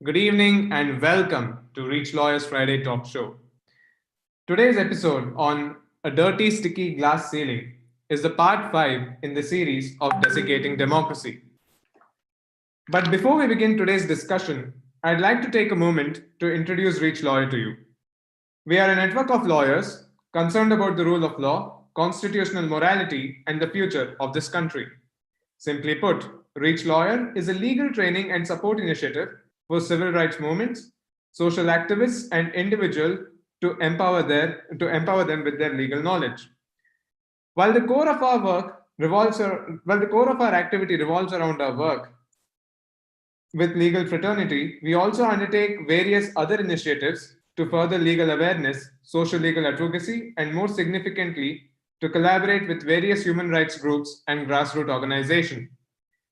Good evening and welcome to ReachLawyer's Friday Talk Show. Today's episode on a dirty, sticky glass ceiling is the part 5 in the series of Desiccating Democracy. But before we begin today's discussion, I'd like to take a moment to introduce ReachLawyer to you. We are a network of lawyers concerned about the rule of law, constitutional morality, and the future of this country. Simply put, ReachLawyer is a legal training and support initiative for civil rights movements, social activists, and individuals to empower them with their legal knowledge. While the core of our work while the core of our activity revolves around our work with legal fraternity, we also undertake various other initiatives to further legal awareness, social legal advocacy, and more significantly, to collaborate with various human rights groups and grassroots organizations.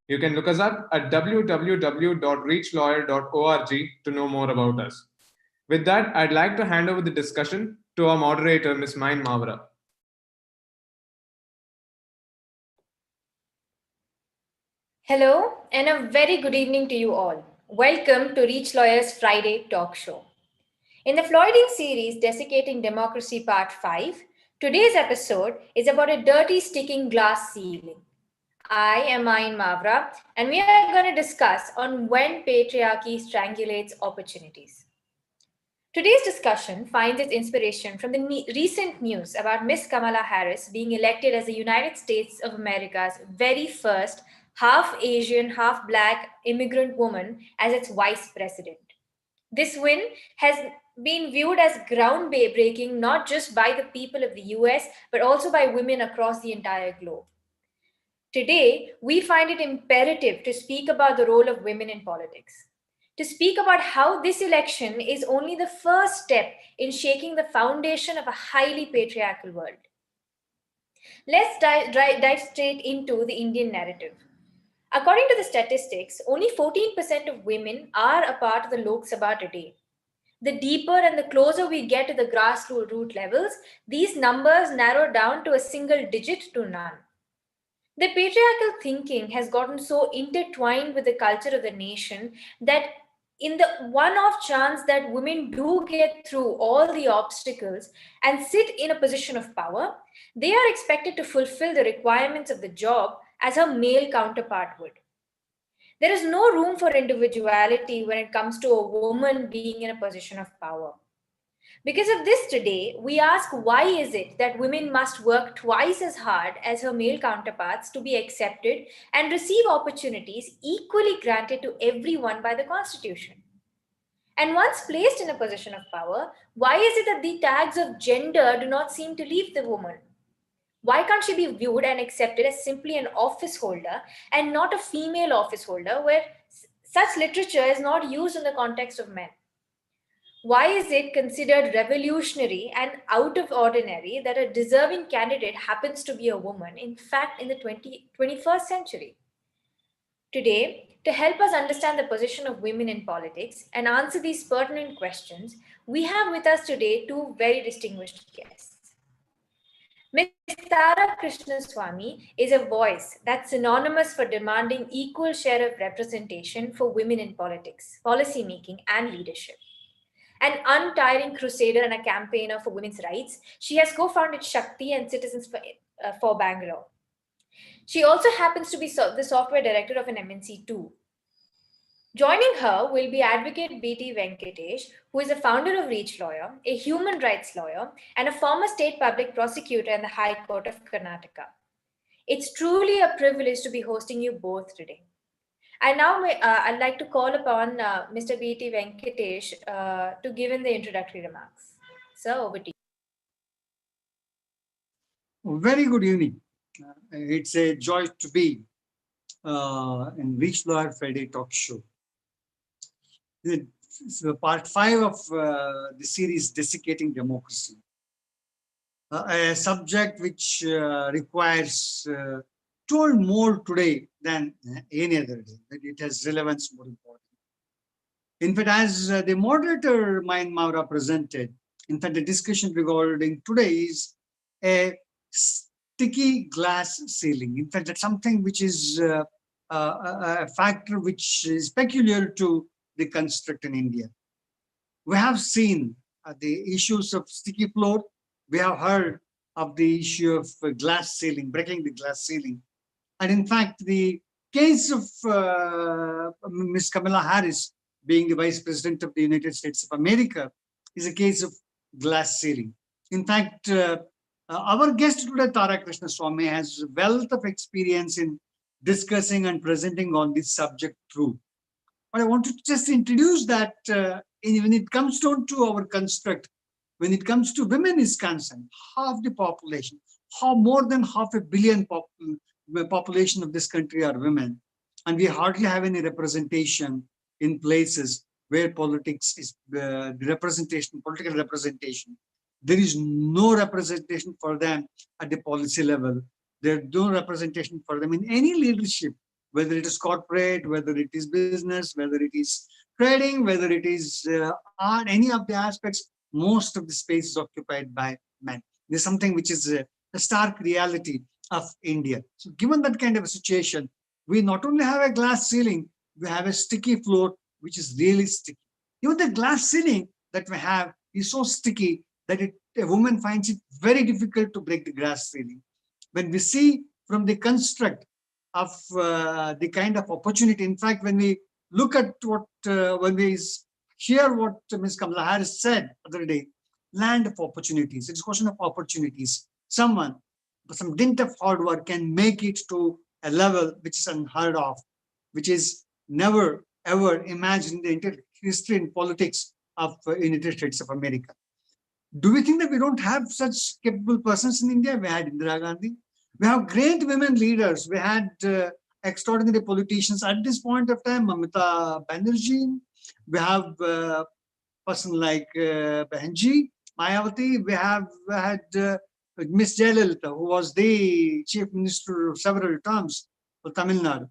You can look us up at www.reachlawyer.org to know more about us. With that, I'd like to hand over the discussion to our moderator, Ms. Main Mavra. Hello, and a very good evening to you all. Welcome to ReachLawyer's Friday Talk Show. In the Floyding series, Desiccating Democracy Part 5, today's episode is about a dirty sticking glass ceiling. I am Main Mavra, and we are going to discuss on when patriarchy strangulates opportunities. Today's discussion finds its inspiration from the recent news about Miss Kamala Harris being elected as the United States of America's very first half Asian, half Black immigrant woman as its vice president. This win has been viewed as groundbreaking not just by the people of the US, but also by women across the entire globe. Today, we find it imperative to speak about the role of women in politics, to speak about how this election is only the first step in shaking the foundation of a highly patriarchal world. Let's dive straight into the Indian narrative. According to the statistics, only 14% of women are a part of the Lok Sabha today. The deeper and the closer we get to the grassroots levels, these numbers narrow down to a single digit to none. The patriarchal thinking has gotten so intertwined with the culture of the nation that in the one-off chance that women do get through all the obstacles and sit in a position of power, they are expected to fulfill the requirements of the job as her male counterpart would. There is no room for individuality when it comes to a woman being in a position of power. Because of this today, we ask why is it that women must work twice as hard as her male counterparts to be accepted and receive opportunities equally granted to everyone by the Constitution? And once placed in a position of power, why is it that the tags of gender do not seem to leave the woman? Why can't she be viewed and accepted as simply an office holder and not a female office holder where such literature is not used in the context of men? Why is it considered revolutionary and out of ordinary that a deserving candidate happens to be a woman, in fact, in the 21st century? Today, to help us understand the position of women in politics and answer these pertinent questions, we have with us today two very distinguished guests. Ms. Tara Krishnaswamy is a voice that's synonymous for demanding equal share of representation for women in politics, policymaking, and leadership. An untiring crusader and a campaigner for women's rights, she has co-founded Shakti and Citizens for Bangalore. She also happens to be the software director of an MNC too. Joining her will be Advocate B.T. Venkatesh, who is the founder of ReachLawyer, a human rights lawyer, and a former state public prosecutor in the High Court of Karnataka. It's truly a privilege to be hosting you both today. And now I'd like to call upon Mr. B.T. Venkatesh to give in the introductory remarks. So, over to you. Very good evening. It's a joy to be in ReachLawyer Friday Talk Show. So part 5 of the series Desiccating Democracy, a subject which requires told more today than any other day. It has relevance more important. In fact, as the moderator Main Mavra presented, in fact, the discussion regarding today is a sticky glass ceiling. In fact, that's something which is a factor which is peculiar to the construct in India. We have seen the issues of sticky floor. We have heard of the issue of glass ceiling, breaking the glass ceiling. And in fact, the case of Ms. Kamala Harris being the Vice President of the United States of America is a case of glass ceiling. In fact, our guest today, Tara Krishna Swamy, has a wealth of experience in discussing and presenting on this subject through. But I want to just introduce that when it comes down to our construct, when it comes to women is concerned, half the population, more than 500 million population of this country are women. And we hardly have any representation in places where politics is the representation, political representation. There is no representation for them at the policy level. There's no representation for them in any leadership, whether it is corporate, whether it is business, whether it is trading, whether it is art, any of the aspects, most of the space is occupied by men. This is something which is a stark reality of India. So given that kind of a situation, we not only have a glass ceiling, we have a sticky floor, which is really sticky. Even the glass ceiling that we have is so sticky that a woman finds it very difficult to break the glass ceiling. When we see from the construct of the kind of opportunity, in fact, when we look at when we hear what Ms. Kamala Harris said the other day, land of opportunities. It's a question of opportunities. Someone, some dint of hard work can make it to a level which is unheard of, which is never ever imagined in the history and politics of United States of America. Do we think that we don't have such capable persons in India? We had Indira Gandhi. We have great women leaders. We had extraordinary politicians at this point of time, Mamata Banerjee. We have a person like Behenji, Mayawati. We have had Miss Jayalalitha, who was the chief minister of several terms for Tamil Nadu.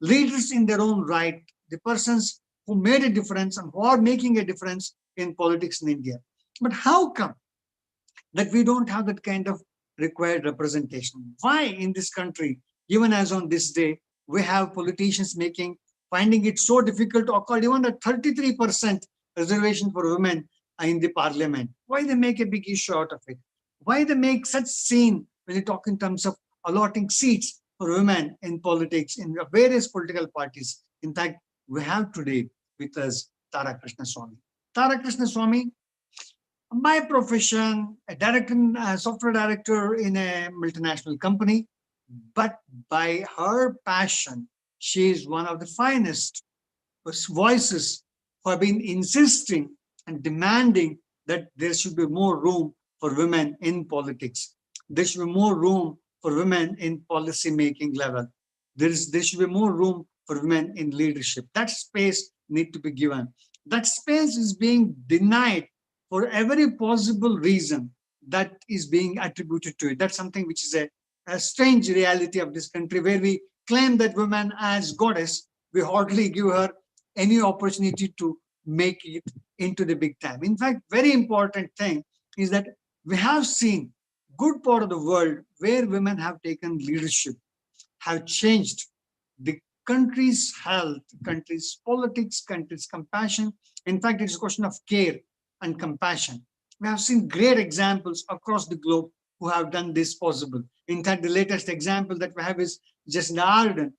Leaders in their own right, the persons who made a difference and who are making a difference in politics in India. But how come that we don't have that kind of required representation? Why in this country, even as on this day, we have politicians finding it so difficult to accord even a 33% reservation for women in the parliament? Why they make a big issue out of it? Why they make such scene when you talk in terms of allotting seats for women in politics in various political parties? In fact, we have today with us Tara Krishna Swamy. Tara Krishna Swamy, by profession, a software director in a multinational company, but by her passion, she is one of the finest voices who have been insisting and demanding that there should be more room for women in politics. There should be more room for women in policy making level. There should be more room for women in leadership. That space needs to be given. That space is being denied for every possible reason that is being attributed to it. That's something which is a strange reality of this country, where we claim that women as goddess, we hardly give her any opportunity to make it into the big time. In fact, very important thing is that we have seen good part of the world where women have taken leadership, have changed the country's health, country's politics, country's compassion. In fact, it's a question of care and compassion. We have seen great examples across the globe who have done this possible. In fact, the latest example that we have is Jacinda Ardern,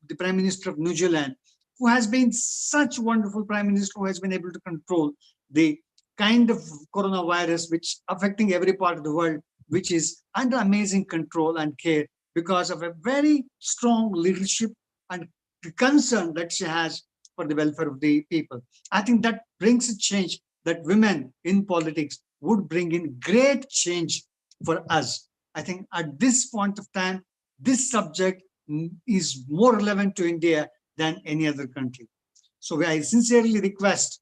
the Prime Minister of New Zealand, who has been such wonderful Prime Minister, who has been able to control the kind of coronavirus which affecting every part of the world, which is under amazing control and care because of a very strong leadership and the concern that she has for the welfare of the people. I think that brings a change, that women in politics would bring in great change for us. I think at this point of time, this subject is more relevant to India than any other country. So I sincerely request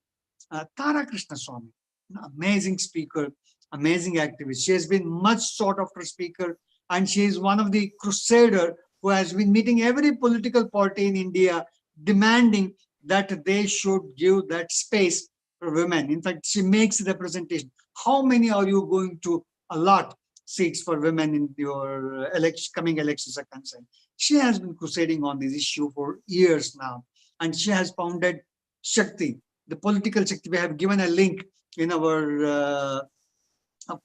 Tara Krishna Swamy, an amazing speaker, amazing activist. She has been much sought after speaker, and she is one of the crusader who has been meeting every political party in India, demanding that they should give that space for women. In fact, she makes representation. How many are you going to allot seats for women in your coming elections are concerned? She has been crusading on this issue for years now, and she has founded Shakti, the political Shakti. We have given a link in our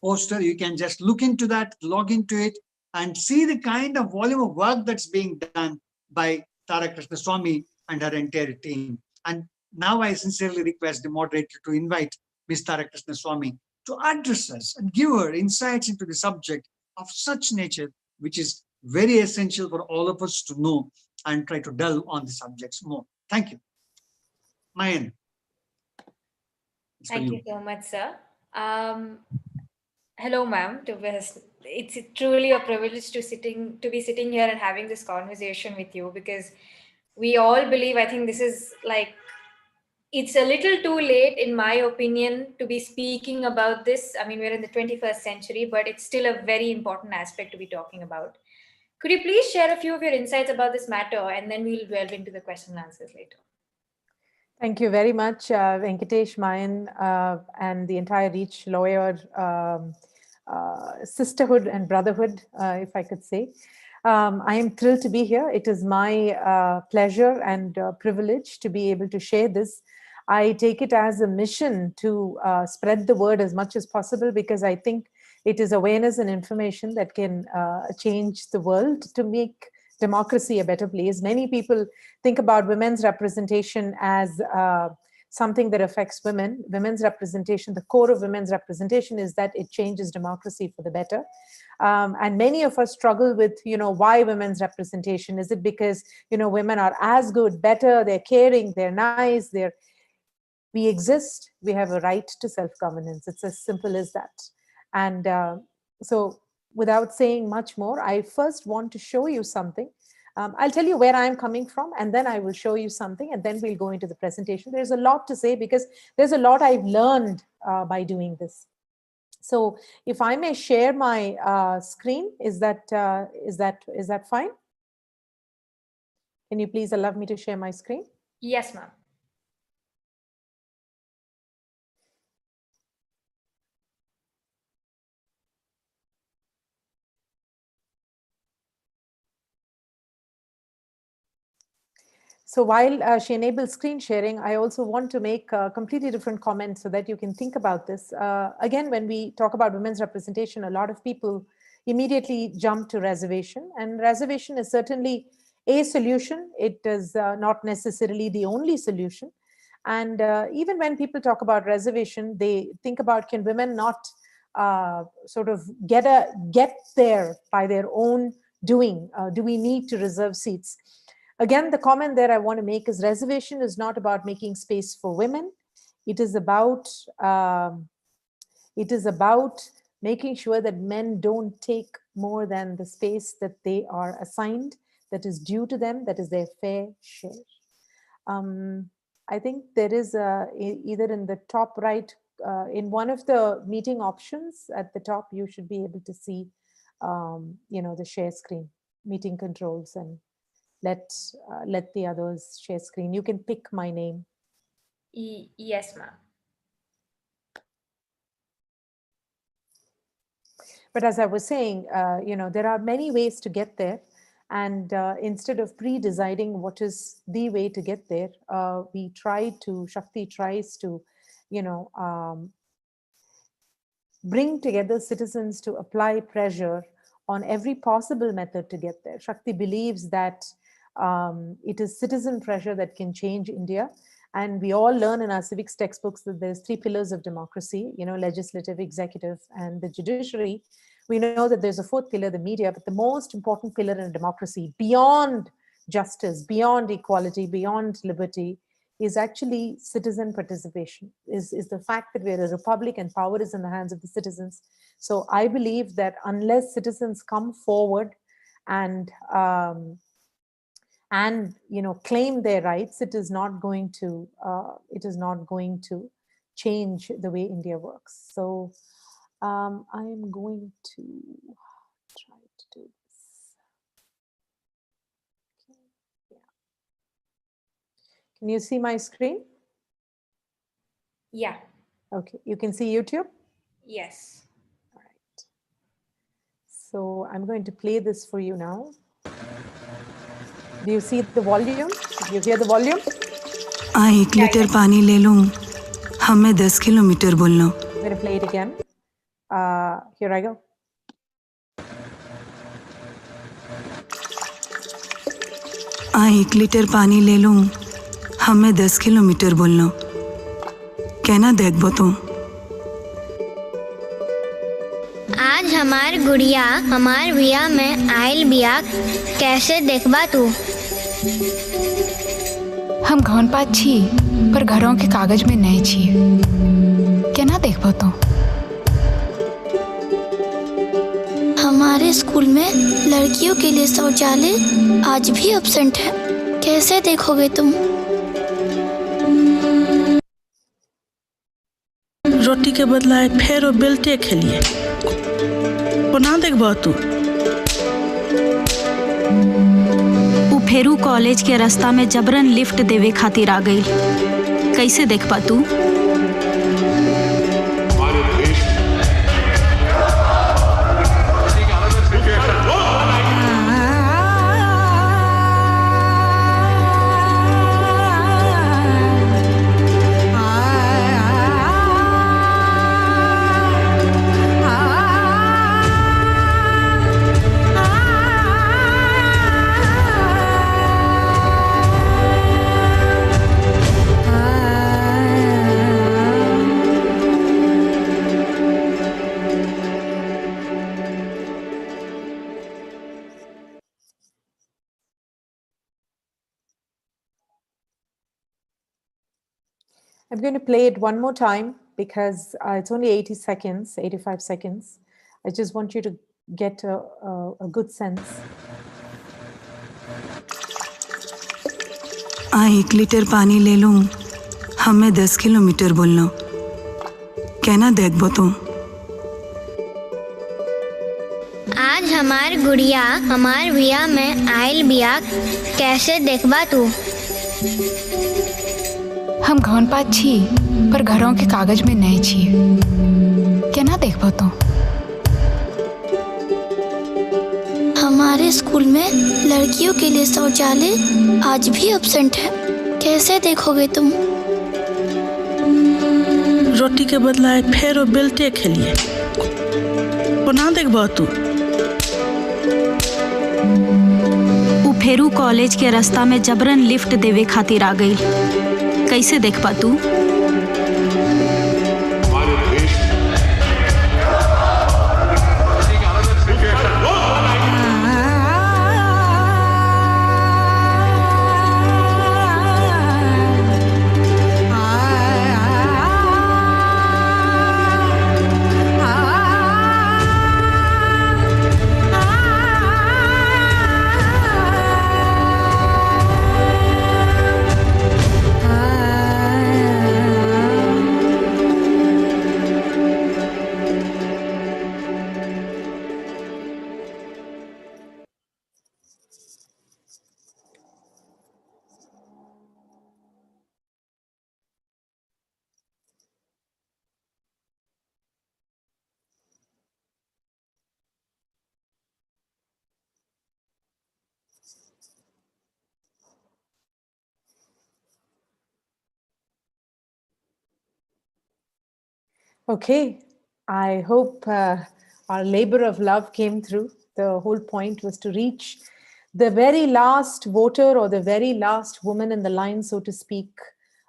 poster. You can just look into that, log into it, and see the kind of volume of work that's being done by Tara Krishna Swami and her entire team. And now I sincerely request the moderator to invite Ms. Tara Krishna Swami to address us and give her insights into the subject of such nature, which is very essential for all of us to know and try to delve on the subjects more. Thank you. Mayan. Thank you so much, sir. Hello, ma'am. It's truly a privilege to be sitting here and having this conversation with you, because we all believe, I think this is like, it's a little too late, in my opinion, to be speaking about this. I mean, we're in the 21st century, but it's still a very important aspect to be talking about. Could you please share a few of your insights about this matter, and then we'll delve into the question and answers later. Thank you very much, Venkatesh, Mayan, and the entire ReachLawyer sisterhood and brotherhood, if I could say. I am thrilled to be here. It is my pleasure and privilege to be able to share this. I take it as a mission to spread the word as much as possible, because I think it is awareness and information that can change the world to make democracy a better place. Many people think about women's representation as something that affects women. Women's representation, the core of women's representation is that it changes democracy for the better. And many of us struggle with, why women's representation? Is it because, women are as good, better, they're caring, they're nice, we exist, we have a right to self-governance. It's as simple as that. And so without saying much more, I first want to show you something. I'll tell you where I'm coming from, and then I will show you something, and then we'll go into the presentation. There's a lot to say, because there's a lot I've learned by doing this. So if I may share my screen, is that fine? Can you please allow me to share my screen? Yes, ma'am. So while she enables screen sharing, I also want to make a completely different comment so that you can think about this. Again, when we talk about women's representation, a lot of people immediately jump to reservation, and reservation is certainly a solution. It is not necessarily the only solution. And even when people talk about reservation, they think about, can women not sort of get there by their own doing? Do we need to reserve seats? Again, the comment that I want to make is reservation is not about making space for women. It is about making sure that men don't take more than the space that they are assigned, that is due to them, that is their fair share. I think there is either in the top right, in one of the meeting options at the top, you should be able to see, the share screen, meeting controls, and let the others share screen. You can pick my name. Yes, ma'am. But as I was saying, there are many ways to get there. And instead of pre-deciding what is the way to get there, Shakti tries to, bring together citizens to apply pressure on every possible method to get there. Shakti believes that it is citizen pressure that can change India. And we all learn in our civics textbooks that there's 3 pillars of democracy, legislative, executive, and the judiciary. We know that there's a 4th pillar, the media, but the most important pillar in a democracy, beyond justice, beyond equality, beyond liberty, is actually citizen participation, is the fact that we're a republic and power is in the hands of the citizens. So I believe that unless citizens come forward and claim their rights, it is not going to change the way India works. So I am going to try to do this. Okay. Yeah. Can you see my screen? Yeah. Okay. You can see YouTube? Yes. All right. So I'm going to play this for you now. Do you see the volume? Do you hear the volume? आ 1 litre पानी ले लूं, हमें 10 kilometre बोलना. I'm going to play it again. Here I go. आ 1 litre पानी ले लूं, हमें 10 किलोमीटर बोलना. कहना देखबो तो. आज हमार गुड़िया हमार बिया में आयल बिया, कैसे देखबा तू. हम घौन पात छी पर घरों के कागज में नहीं छी, केना देखबो तो. हमारे स्कूल में लड़कियों के लिए शौचालय आज भी एब्सेंट है, कैसे देखोगे तुम. रोटी के बदला फेरो बेल्टे खेलिए, कोना देखबो तू. उ फेरू कॉलेज के रास्ता में जबरन लिफ्ट देवे खातिर आ गई, कैसे देख पा तू. I'm going to play it one more time because it's only 80 seconds, 85 seconds. I just want you to get a good sense. आ 1 लीटर पानी ले लूं, हमें 10 किलोमीटर बोलना. कहना देखबो तो. आज हमार गुड़िया हमार बिया में आयल बिया, कैसे देखबा तू. हम घौन पात छी पर घरों के कागज में नहीं छी, केना देखबो तो. हमारे स्कूल में लड़कियों के लिए शौचालय आज भी एब्सेंट है, कैसे देखोगे तुम. रोटी के बदला फेरो बेल्टे खेलिए, कोना देखबो तू. उ फेरू कॉलेज के रास्ता में जबरन लिफ्ट देवे खातिर आ गई, कैसे देख पा तू. Okay, I hope our labor of love came through. The whole point was to reach the very last voter or the very last woman in the line, so to speak,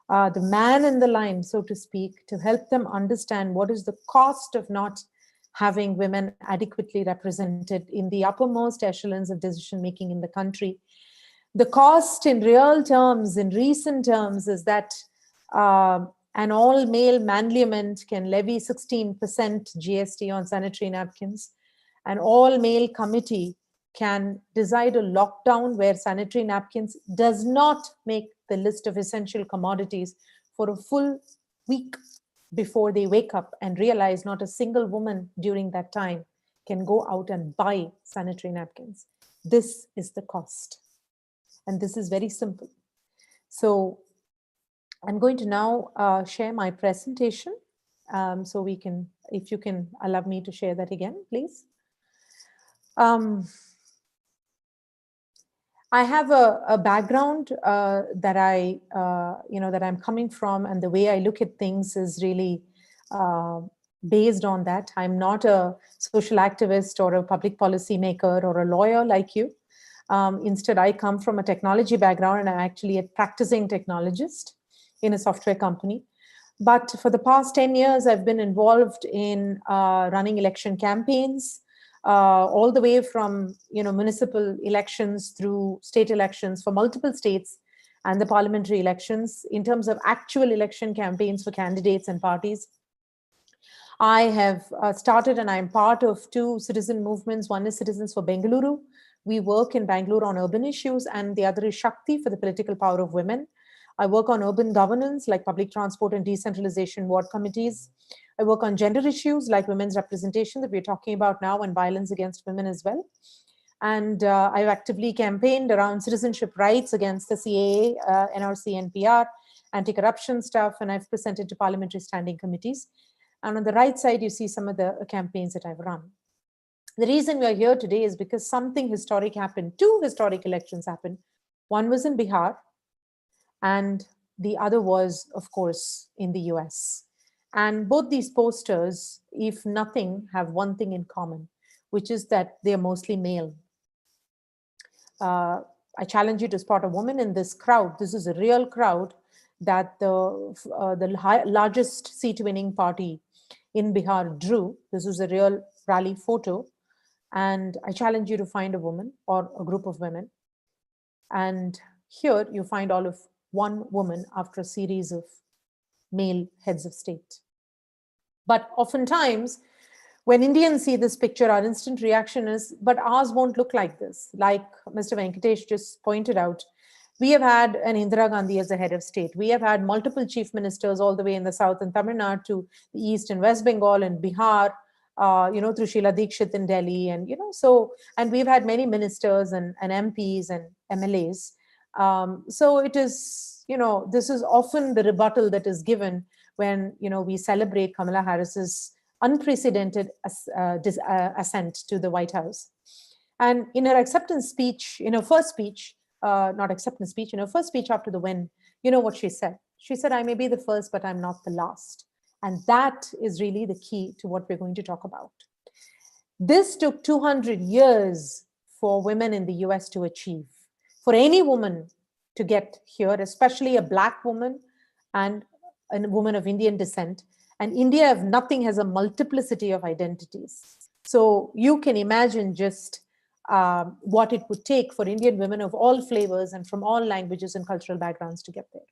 the man in the line, so to speak, to help them understand what is the cost of not having women adequately represented in the uppermost echelons of decision making in the country. The cost in real terms, in recent terms, is that an all-male manliament can levy 16% GST on sanitary napkins. An all-male committee can decide a lockdown where sanitary napkins does not make the list of essential commodities for a full week before they wake up and realize not a single woman during that time can go out and buy sanitary napkins. This is the cost. And this is very simple. So I'm going to now share my presentation. So we can, if you can allow me to share that again, please. I have a background that that I'm coming from, and the way I look at things is really based on that. I'm not a social activist or a public policy maker or a lawyer like you. Instead, I come from a technology background, and I'm actually a practicing technologist in a software company. But for the past 10 years, I've been involved in running election campaigns, all the way from municipal elections through state elections for multiple states and the parliamentary elections. In terms of actual election campaigns for candidates and parties, I have started, and I'm part of two citizen movements. One is Citizens for Bengaluru. We work in Bangalore on urban issues, and the other is Shakti for the political power of women. I work on urban governance like public transport and decentralization ward committees. I work on gender issues like women's representation that we're talking about now, and violence against women as well. And I've actively campaigned around citizenship rights against the CAA, NRC, NPR, anti-corruption stuff, and I've presented to parliamentary standing committees. And on the right side, you see some of the campaigns that I've run. The reason we are here today is because something historic happened. Two historic elections happened. One was in Bihar, and the other was, of course, in the US. And both these posters, if nothing, have one thing in common, which is that they are mostly male. I challenge you to spot a woman in this crowd. This is a real crowd that the largest seat-winning party in Bihar drew. This was a real rally photo. And I challenge you to find a woman or a group of women. And here you find all of one woman after a series of male heads of state. But oftentimes, when Indians see this picture, our instant reaction is, but ours won't look like this. Like Mr. Venkatesh just pointed out, we have had an Indira Gandhi as the head of state. We have had multiple chief ministers all the way in the south and Tamil Nadu to the east and West Bengal and Bihar, through Sheila Dikshit in Delhi. And, and we've had many ministers and MPs and MLAs. So it is, this is often the rebuttal that is given when, we celebrate Kamala Harris's unprecedented ascent to the White House. And in her acceptance speech, in her first speech, not acceptance speech, in her first speech after the win, you know what she said? She said, I may be the first, but I'm not the last. And that is really the key to what we're going to talk about. This took 200 years for women in the US to achieve. For any woman to get here, especially a Black woman and a woman of Indian descent. And India, if nothing, has a multiplicity of identities. So you can imagine just what it would take for Indian women of all flavors and from all languages and cultural backgrounds to get there.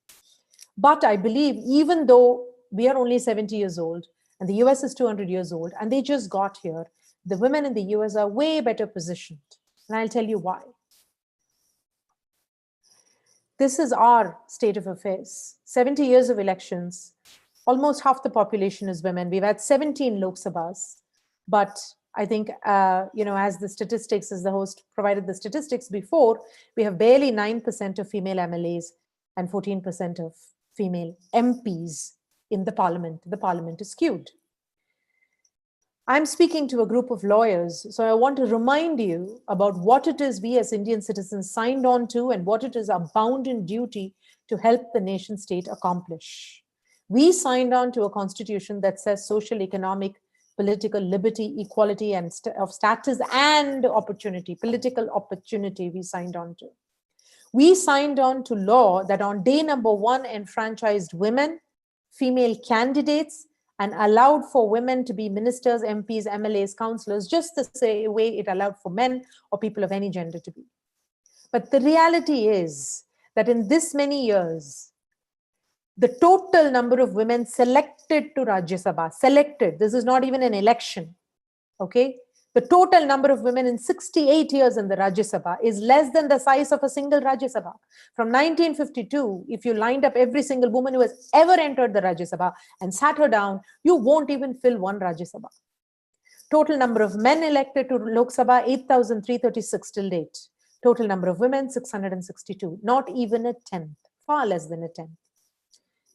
But I believe even though we are only 70 years old and the US is 200 years old and they just got here, the women in the US are way better positioned. And I'll tell you why. This is our state of affairs. 70 years of elections, almost half the population is women. We've had 17 Lok Sabhas, but I think, as the host provided the statistics before, we have barely 9% of female MLAs and 14% of female MPs in the parliament. The parliament is skewed. I'm speaking to a group of lawyers, so I want to remind you about what it is we as Indian citizens signed on to and what it is our bounden duty to help the nation state accomplish. We signed on to a constitution that says social, economic, political liberty, equality, and of status and opportunity, political opportunity we signed on to. We signed on to law that on day number one enfranchised women, female candidates, and allowed for women to be ministers, MPs, MLAs, councillors, just the same way it allowed for men or people of any gender to be. But the reality is that in this many years, the total number of women selected to Rajya Sabha, this is not even an election, okay? The total number of women in 68 years in the Rajya Sabha is less than the size of a single Rajya Sabha. From 1952, if you lined up every single woman who has ever entered the Rajya Sabha and sat her down, you won't even fill one Rajya Sabha. Total number of men elected to Lok Sabha, 8,336 till date. Total number of women, 662. Not even a tenth, far less than a tenth.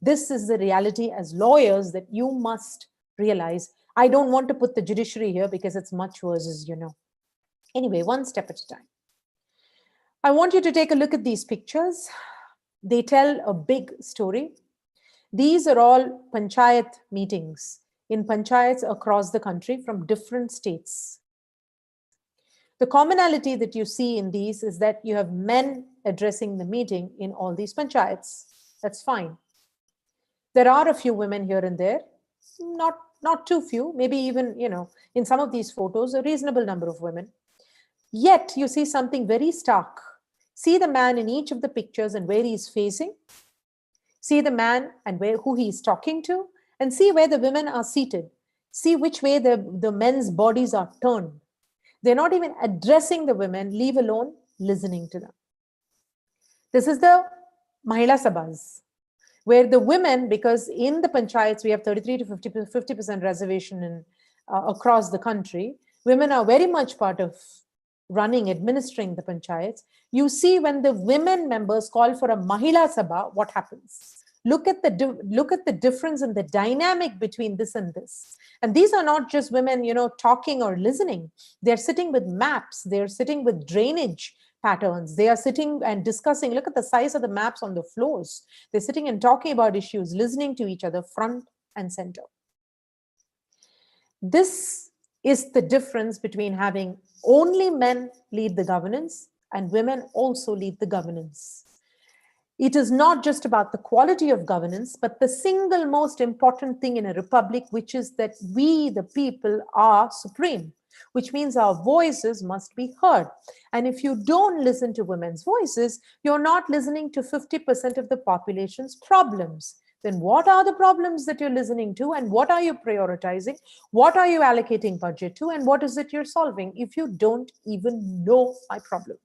This is the reality as lawyers that you must realize. I don't want to put the judiciary here because it's much worse, as you know. Anyway, one step at a time. I want you to take a look at these pictures. They tell a big story. These are all panchayat meetings in panchayats across the country from different states. The commonality that you see in these is that you have men addressing the meeting in all these panchayats. That's fine. There are a few women here and there, not too few, maybe even, in some of these photos, a reasonable number of women. Yet you see something very stark. See the man in each of the pictures and where he is facing. See the man and who he is talking to, and see where the women are seated. See which way the men's bodies are turned. They're not even addressing the women, leave alone listening to them. This is the Mahila Sabhas, where the women, because in the panchayats we have 33 to 50% reservation across the country, women are very much part of administering the panchayats. You see when the women members call for a Mahila Sabha, what happens? Look at the difference in the dynamic between this and this. And these are not just women, talking or listening. They're sitting with maps. They're sitting with drainage patterns. They are sitting and discussing. Look at the size of the maps on the floors. They're sitting and talking about issues, listening to each other front and center. This is the difference between having only men lead the governance and women also lead the governance. It is not just about the quality of governance, but the single most important thing in a republic, which is that we, the people, are supreme, which means our voices must be heard. And if you don't listen to women's voices, you're not listening to 50% of the population's problems. Then what are the problems that you're listening to, and what are you prioritizing? What are you allocating budget to, and what is it you're solving if you don't even know my problem,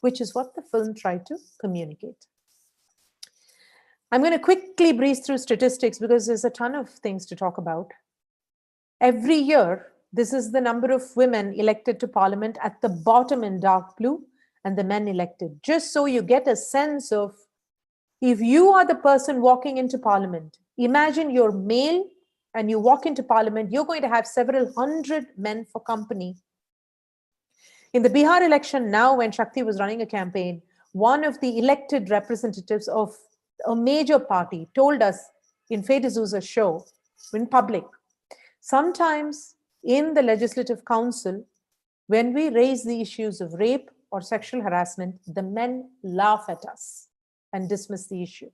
which is what the film tried to communicate. I'm going to quickly breeze through statistics because there's a ton of things to talk about. Every year, this is the number of women elected to parliament at the bottom in dark blue and the men elected. Just so you get a sense of, if you are the person walking into parliament, imagine you're male and you walk into parliament, you're going to have several hundred men for company. In the Bihar election now, when Shakti was running a campaign, one of the elected representatives of a major party told us in Faye D'Souza's show, in public, sometimes in the Legislative Council, when we raise the issues of rape or sexual harassment, the men laugh at us and dismiss the issue.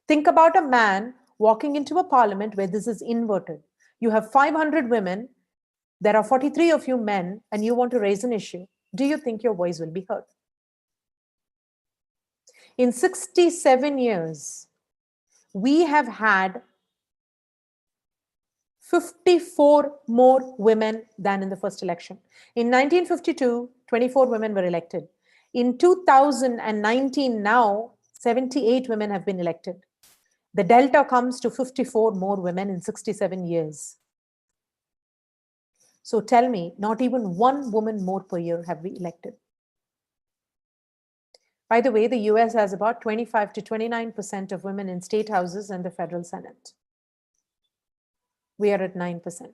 Think about a man walking into a parliament where this is inverted. You have 500 women, there are 43 of you men, and you want to raise an issue. Do you think your voice will be heard? In 67 years, we have had 54 more women than in the first election. In 1952, 24 women were elected. In 2019 now, 78 women have been elected. The delta comes to 54 more women in 67 years. So tell me, not even one woman more per year have we elected. By the way, the US has about 25 to 29% of women in state houses and the federal Senate. We are at 9%.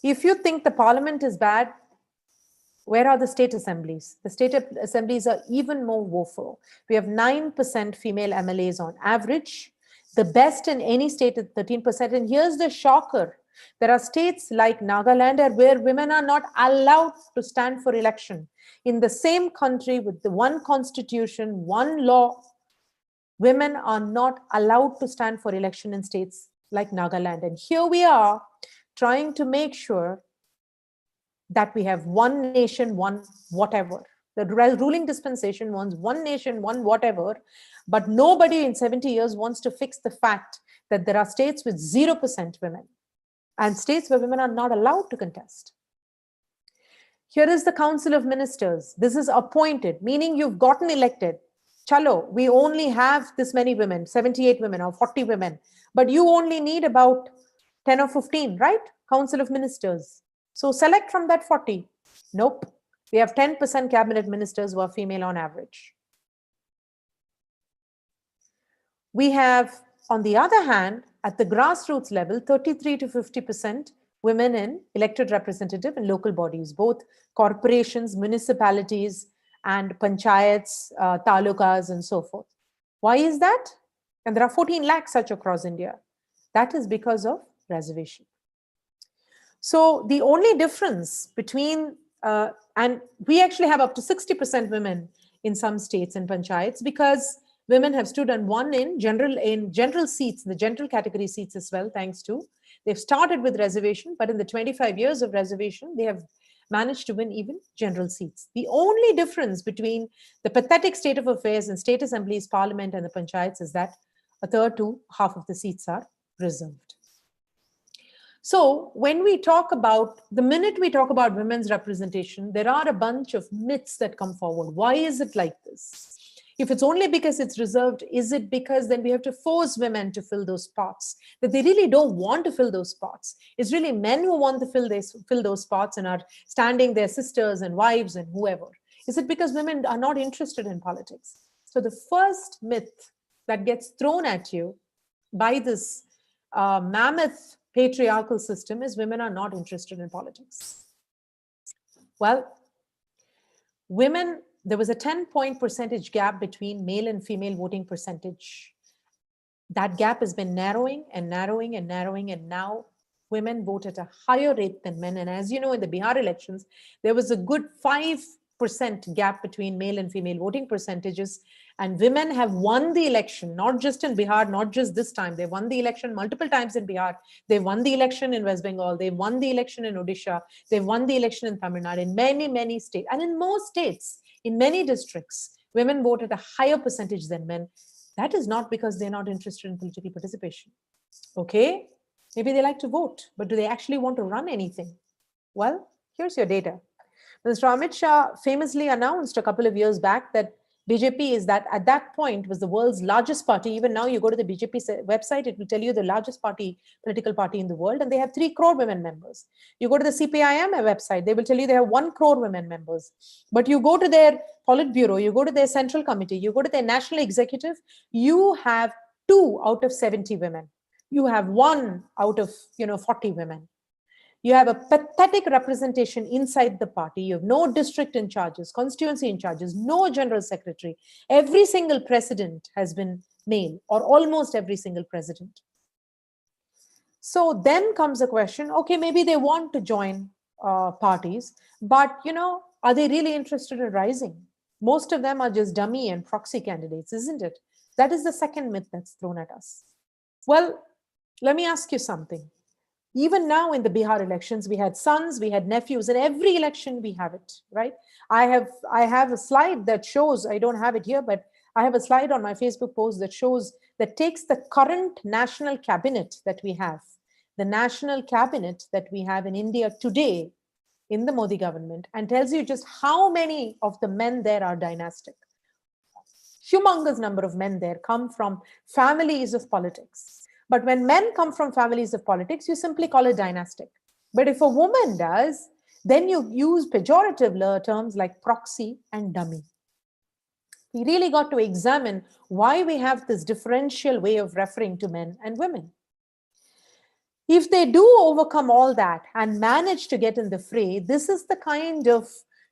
If you think the parliament is bad, where are the state assemblies? The state assemblies are even more woeful. We have 9% female MLAs on average. The best in any state is 13%. And here's the shocker. There are states like Nagaland where women are not allowed to stand for election. In the same country with the one constitution, one law, women are not allowed to stand for election in states like Nagaland. And here we are trying to make sure that we have one nation, one whatever. The ruling dispensation wants one nation, one whatever, but nobody in 70 years wants to fix the fact that there are states with 0% women and states where women are not allowed to contest. Here is the Council of Ministers. This is appointed, meaning you've gotten elected. Chalo, we only have this many women, 78 women or 40 women, but you only need about 10 or 15, right? Council of Ministers. So select from that 40. Nope. We have 10% cabinet ministers who are female on average. We have, on the other hand, at the grassroots level, 33 to 50% women in elected representative and local bodies, both corporations, municipalities, and panchayats, talukas, and so forth. Why is that? And there are 14 lakhs such across India. That is because of reservation. So the only difference between, and we actually have up to 60% women in some states and panchayats, because women have stood and won in general seats, the general category seats as well, thanks to, they've started with reservation, but in the 25 years of reservation, they have managed to win even general seats. The only difference between the pathetic state of affairs in state assemblies, parliament, and the panchayats is that a third to half of the seats are reserved. So when we talk about, the minute we talk about women's representation, there are a bunch of myths that come forward. Why is it like this? If it's only because it's reserved, is it because then we have to force women to fill those spots, that they really don't want to fill those spots? It's really men who want to fill those spots and are standing their sisters and wives and whoever. Is it because women are not interested in politics? So the first myth that gets thrown at you by this mammoth patriarchal system is women are not interested in politics. Well, women, there was a 10-point percentage gap between male and female voting percentage. That gap has been narrowing and narrowing and narrowing, and now women vote at a higher rate than men. And as you know, in the Bihar elections, there was a good 5% gap between male and female voting percentages, and women have won the election, not just in Bihar, not just this time. They won the election multiple times in Bihar. They won the election in West Bengal. They won the election in Odisha. They won the election in Tamil Nadu, in many, many states. And in most states, in many districts, women vote at a higher percentage than men. That is not because they're not interested in political participation. Okay, maybe they like to vote, but do they actually want to run anything? Well, here's your data. Mr. Amit Shah famously announced a couple of years back that BJP is that at that point was the world's largest party. Even now you go to the BJP website, it will tell you the largest political party in the world, and they have 3 crore women members. You go to the CPIM website, they will tell you they have 1 crore women members. But you go to their Politburo, you go to their central committee, you go to their national executive, you have 2 out of 70 women. You have 1 out of 40 women. You have a pathetic representation inside the party. You have no district in charges, constituency in charges, no general secretary. Every single president has been male, or almost every single president. So then comes the question, okay, maybe they want to join parties, but are they really interested in rising? Most of them are just dummy and proxy candidates, isn't it? That is the second myth that's thrown at us. Well, let me ask you something. Even now in the Bihar elections, we had sons, we had nephews. In every election, we have it, right? I have a slide that shows, I don't have it here, but I have a slide on my Facebook post that shows, that takes the current national cabinet that we have, the national cabinet that we have in India today in the Modi government, and tells you just how many of the men there are dynastic. Humongous number of men there come from families of politics. But when men come from families of politics, you simply call it dynastic. But if a woman does, then you use pejorative terms like proxy and dummy. We really got to examine why we have this differential way of referring to men and women. If they do overcome all that and manage to get in the fray, this is the kind of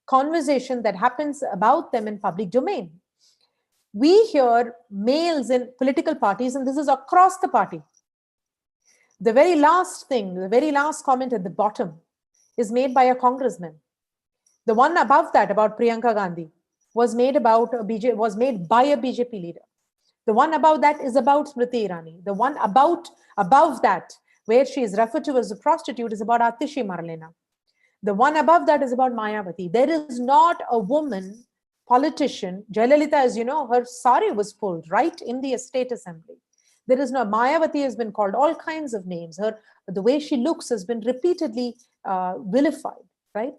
conversation that happens about them in public domain. We hear males in political parties, and this is across the party. The very last thing, the very last comment at the bottom is made by a congressman. The one above that, about Priyanka Gandhi, was made by a BJP leader. The one above that is about Smriti Irani. The one above that, where she is referred to as a prostitute, is about Atishi Marlena. The one above that is about Mayawati. There is not a woman politician. Jayalalitha, as you know, her sari was pulled right in the state assembly. There is no, Mayawati has been called all kinds of names. The way she looks has been repeatedly vilified, right?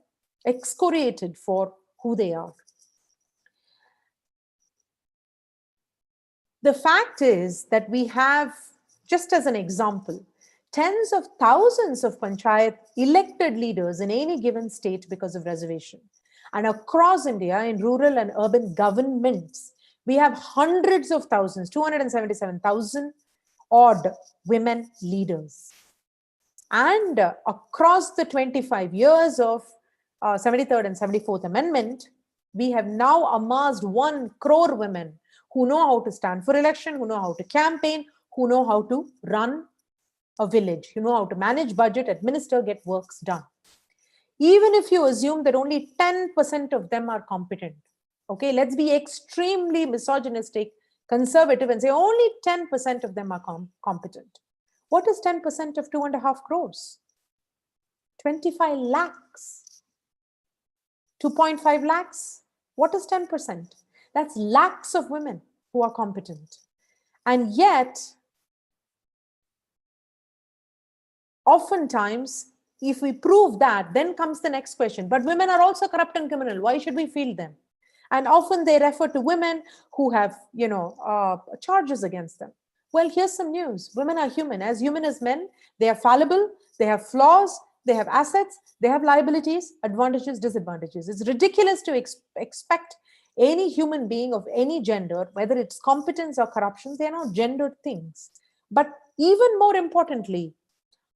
Excoriated for who they are. The fact is that we have, just as an example, tens of thousands of panchayat elected leaders in any given state because of reservation. And across India, in rural and urban governments, we have hundreds of thousands, 277,000 odd women leaders. And across the 25 years of 73rd and 74th Amendment, We have now amassed 1 crore women who know how to stand for election, who know how to campaign, who know how to run a village, who know how to manage budget, administer, get works done. Even if you assume that only 10% of them are competent, okay, let's be extremely misogynistic, conservative, and say only 10% of them are competent. What is 10% of 2.5 crores? 25 lakhs. 2.5 lakhs. What is 10%? That's lakhs of women who are competent. And yet, oftentimes, if we prove that, then comes the next question. But women are also corrupt and criminal. Why should we field them? And often they refer to women who have, charges against them. Well, here's some news. Women are human as men. They are fallible. They have flaws. They have assets. They have liabilities, advantages, disadvantages. It's ridiculous to expect any human being of any gender, whether it's competence or corruption, they are not gendered things. But even more importantly,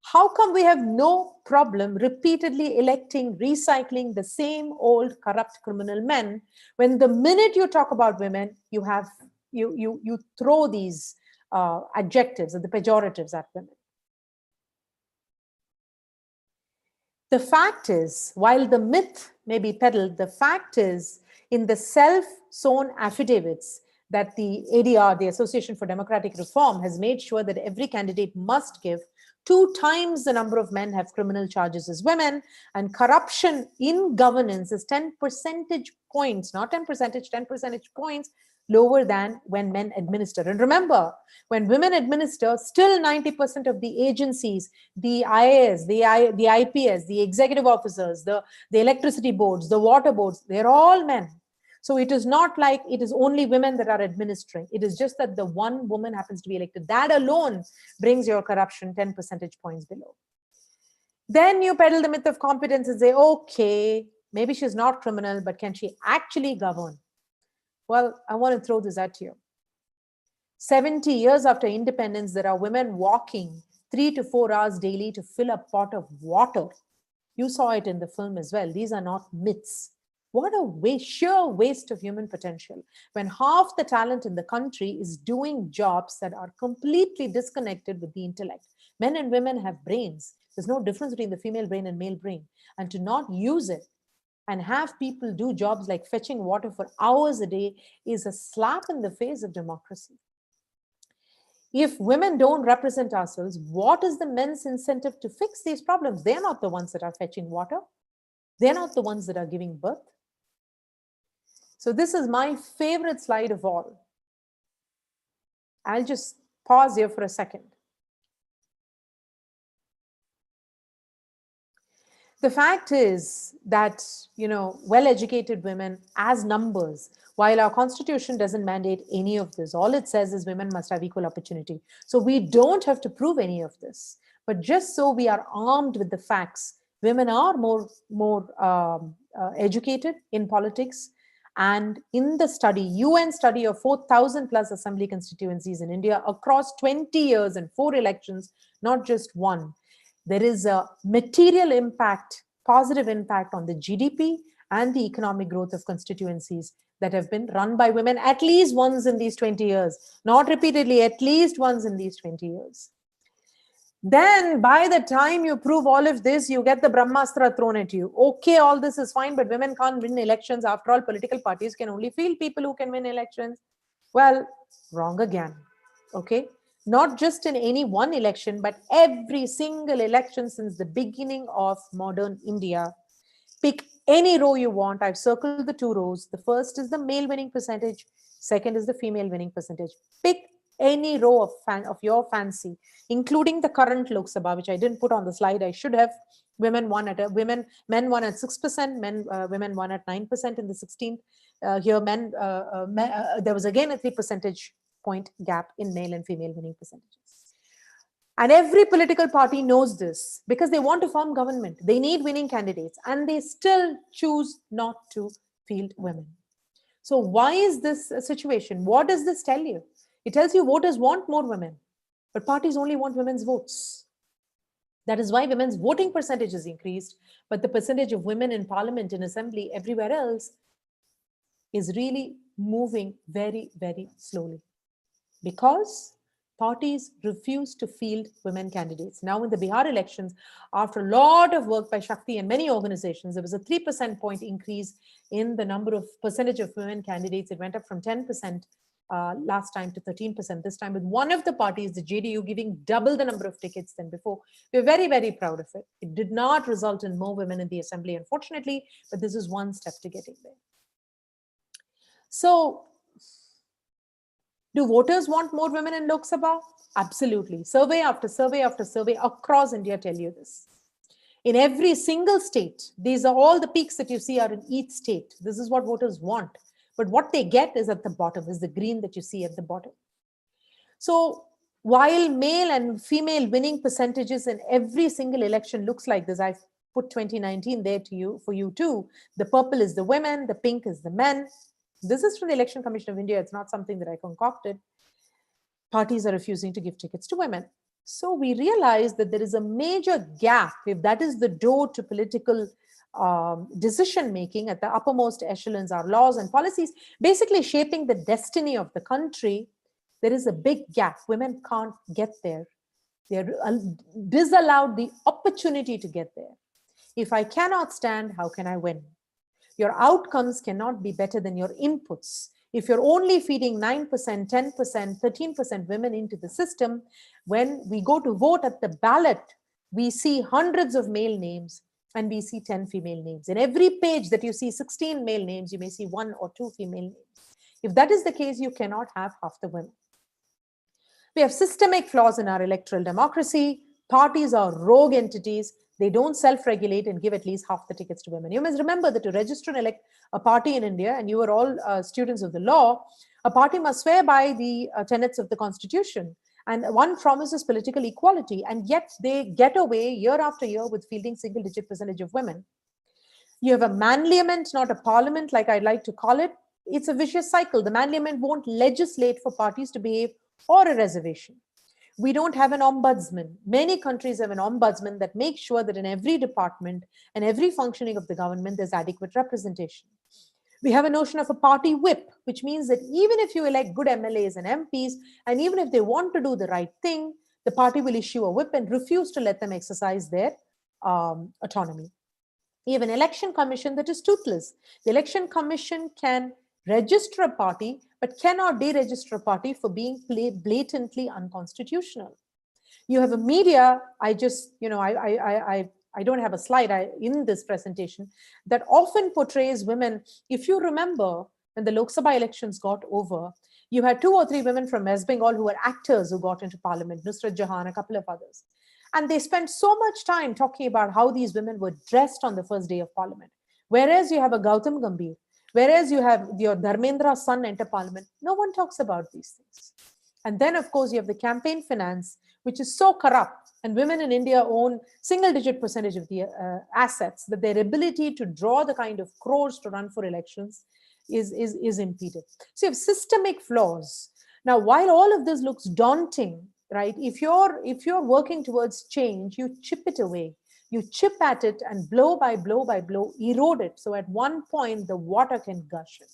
how come we have no problem repeatedly electing, recycling the same old corrupt criminal men when the minute you talk about women, you throw these adjectives or the pejoratives at women? The fact is, while the myth may be peddled, the fact is, in the self-sown affidavits that the ADR, the Association for Democratic Reform, has made sure that every candidate must give, 2 times the number of men have criminal charges as women, and corruption in governance is 10 percentage points, not 10 percentage points lower than when men administer. And remember, when women administer, still 90% of the agencies, the IAS, the IPS, the executive officers, the electricity boards, the water boards, they're all men. So it is not like it is only women that are administering. It is just that the one woman happens to be elected. That alone brings your corruption 10 percentage points below. Then you peddle the myth of competence and say, okay, maybe she's not criminal, but can she actually govern? Well, I want to throw this at you. 70 years after independence, there are women walking 3 to 4 hours daily to fill a pot of water. You saw it in the film as well. These are not myths. What a sheer waste of human potential when half the talent in the country is doing jobs that are completely disconnected with the intellect. Men and women have brains. There's no difference between the female brain and male brain. And to not use it and have people do jobs like fetching water for hours a day is a slap in the face of democracy. If women don't represent ourselves, what is the men's incentive to fix these problems? They're not the ones that are fetching water. They're not the ones that are giving birth. So this is my favorite slide of all. I'll just pause here for a second. The fact is that, well-educated women as numbers, while our constitution doesn't mandate any of this, all it says is women must have equal opportunity. So we don't have to prove any of this. But just so we are armed with the facts, women are more educated in politics. And in the study, UN study of 4,000 plus assembly constituencies in India across 20 years and 4 elections, not just one, there is a material impact, positive impact on the GDP and the economic growth of constituencies that have been run by women at least once in these 20 years, not repeatedly, at least once in these 20 years. Then by the time you prove all of this, you get the Brahmastra thrown at you. Okay, all this is fine, but women can't win elections. After all, political parties can only field people who can win elections. Well, wrong again. Okay, not just in any one election, but every single election since the beginning of modern India. Pick any row you want. I've circled the 2 rows. The first is the male winning percentage. Second is the female winning percentage. Pick any row of your fancy, including the current Lok Sabha, which I didn't put on the slide. I should have. Men won at 6%. Women won at 9% in the 16th. Here, there was again a 3 percentage point gap in male and female winning percentages. And every political party knows this because they want to form government. They need winning candidates, and they still choose not to field women. So why is this a situation? What does this tell you? It tells you voters want more women, but parties only want women's votes. That is why women's voting percentage is increased, but the percentage of women in parliament, in assembly, everywhere else is really moving very, very slowly because parties refuse to field women candidates. Now in the Bihar elections, after a lot of work by Shakti and many organizations, there was a 3% point increase in the number of percentage of women candidates. It went up from 10% last time to 13% this time, with one of the parties, the JDU, giving double the number of tickets than before. We're very, very proud of it. It did not result in more women in the assembly, unfortunately, but this is one step to getting there. So, do voters want more women in Lok Sabha? Absolutely. Survey after survey after survey across India tell you this. In every single state, these are all the peaks that you see are in each state. This is what voters want. But what they get is at the bottom, is the green that you see at the bottom. So while male and female winning percentages in every single election looks like this, I've put 2019 there to you for you too. The purple is the women, the pink is the men. This is from the Election Commission of India. It's not something that I concocted. Parties are refusing to give tickets to women. So we realize that there is a major gap, if that is the door to political decision-making at the uppermost echelons, our laws and policies, basically shaping the destiny of the country. There is a big gap. Women can't get there. They're disallowed the opportunity to get there. If I cannot stand, how can I win? Your outcomes cannot be better than your inputs. If you're only feeding 9%, 10%, 13% women into the system, when we go to vote at the ballot, we see hundreds of male names and we see 10 female names. In every page that you see 16 male names, you may see 1 or 2 female names. If that is the case, you cannot have half the women. We have systemic flaws in our electoral democracy. Parties are rogue entities. They don't self-regulate and give at least half the tickets to women. You must remember that to register and elect a party in India, and you are all students of the law, a party must swear by the tenets of the constitution. And one promises political equality, and yet they get away year after year with fielding single-digit percentage of women. You have a manliament, not a parliament, like I'd like to call it. It's a vicious cycle. The manliament won't legislate for parties to behave or a reservation. We don't have an ombudsman. Many countries have an ombudsman that makes sure that in every department and every functioning of the government, there's adequate representation. We have a notion of a party whip, which means that even if you elect good MLAs and MPs, and even if they want to do the right thing, the party will issue a whip and refuse to let them exercise their autonomy. We have an election commission that is toothless. The election commission can register a party, but cannot deregister a party for being blatantly unconstitutional. You have a media, I don't have a slide in this presentation, that often portrays women. If you remember, when the Lok Sabha elections got over, you had 2 or 3 women from West Bengal who were actors who got into parliament, Nusrat Jahan, a couple of others. And they spent so much time talking about how these women were dressed on the first day of parliament. Whereas you have a Gautam Gambhir, whereas you have your Dharmendra's son enter parliament, no one talks about these things. And then, of course, you have the campaign finance, which is so corrupt, and women in India own single-digit percentage of the assets, that their ability to draw the kind of crores to run for elections is impeded. So you have systemic flaws. Now, while all of this looks daunting, right? If you're working towards change, you chip it away. You chip at it and blow by blow by blow, erode it. So at one point, the water can gush in.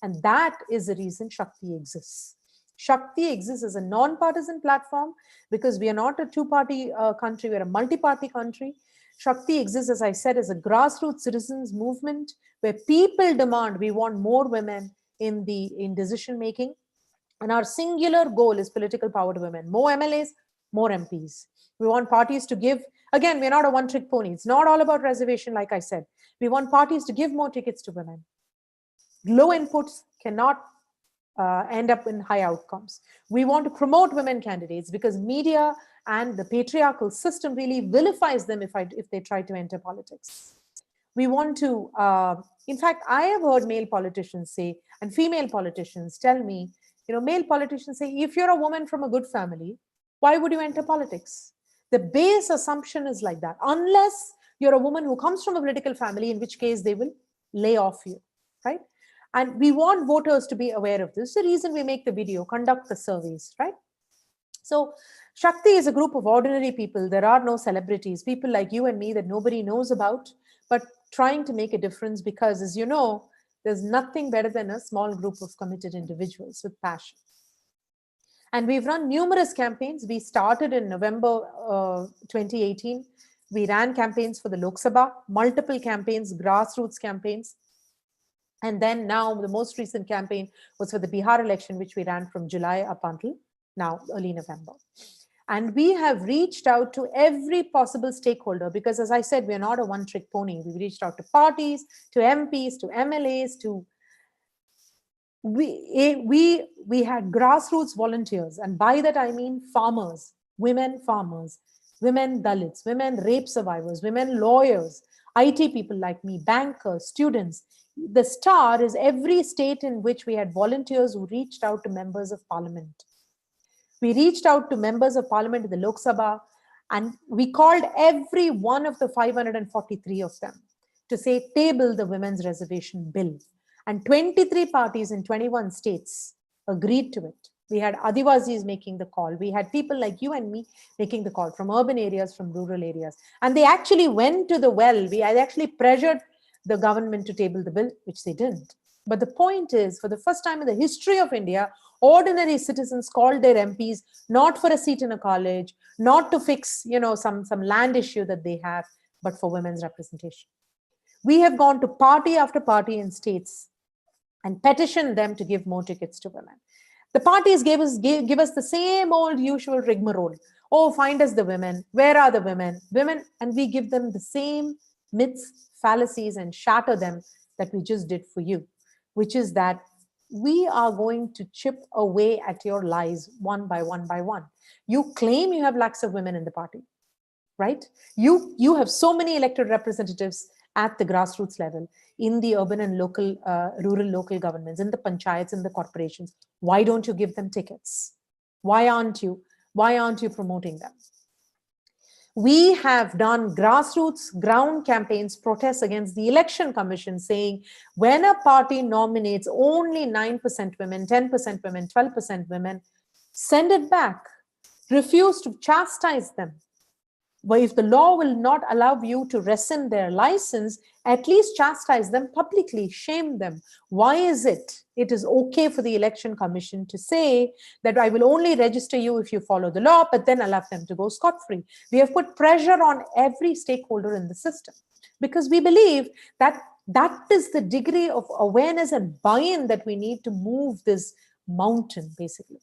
And that is the reason Shakti exists. Shakti exists as a non-partisan platform because we are not a two-party country, we're a multi-party country. Shakti exists, as I said, as a grassroots citizens movement where people demand we want more women in decision-making. And our singular goal is political power to women. More MLAs, more MPs. We want parties to give, again, we're not a one-trick pony. It's not all about reservation, like I said. We want parties to give more tickets to women. Low inputs cannot end up in high outcomes. We want to promote women candidates because media and the patriarchal system really vilifies them if they try to enter politics. We want to, in fact, I have heard male politicians say, and female politicians tell me, male politicians say, if you're a woman from a good family, why would you enter politics? The base assumption is like that, unless you're a woman who comes from a political family, in which case they will lay off you, right? And we want voters to be aware of this. The reason we make the video, conduct the surveys, right? So Shakti is a group of ordinary people. There are no celebrities, people like you and me that nobody knows about, but trying to make a difference because, as you know, There's nothing better than a small group of committed individuals with passion. And we've run numerous campaigns. We started in November 2018. We ran campaigns for the Lok Sabha, multiple campaigns, grassroots campaigns. And then now the most recent campaign was for the Bihar election, which we ran from July up until now, early November. And we have reached out to every possible stakeholder because, as I said, we are not a one-trick pony. We've reached out to parties, to MPs, to MLAs, to we had grassroots volunteers, and by that I mean farmers, women Dalits, women rape survivors, women lawyers, IT people like me, bankers, students. The star is every state in which we had volunteers who reached out to members of parliament. We reached out to members of parliament in the Lok Sabha, and we called every one of the 543 of them to say, table the women's reservation bill. And 23 parties in 21 states agreed to it. We had Adivasis making the call. We had people like you and me making the call from urban areas, from rural areas. And they actually went to the well. We had actually pressured the government to table the bill, which they didn't. But the point is, for the first time in the history of India, ordinary citizens called their MPs not for a seat in a college, not to fix, some land issue that they have, but for women's representation. We have gone to party after party in states and petitioned them to give more tickets to women. The parties give us the same old usual rigmarole. Oh, find us the women. Where are the women? And we give them the same myths, fallacies, and shatter them that we just did for you, which is that we are going to chip away at your lies one by one by one. You claim you have lakhs of women in the party, right? You have so many elected representatives at the grassroots level, in the urban and local, rural local governments, in the panchayats, in the corporations. Why don't you give them tickets? Why aren't you promoting them? We have done grassroots ground campaigns, protests against the election commission, saying when a party nominates only 9% women, 10% women, 12% women, send it back. Refuse to chastise them. But if the law will not allow you to rescind their license, at least chastise them publicly, shame them. Why is it is okay for the election commission to say that I will only register you if you follow the law, but then allow them to go scot-free? We have put pressure on every stakeholder in the system because we believe that that is the degree of awareness and buy-in that we need to move this mountain, basically.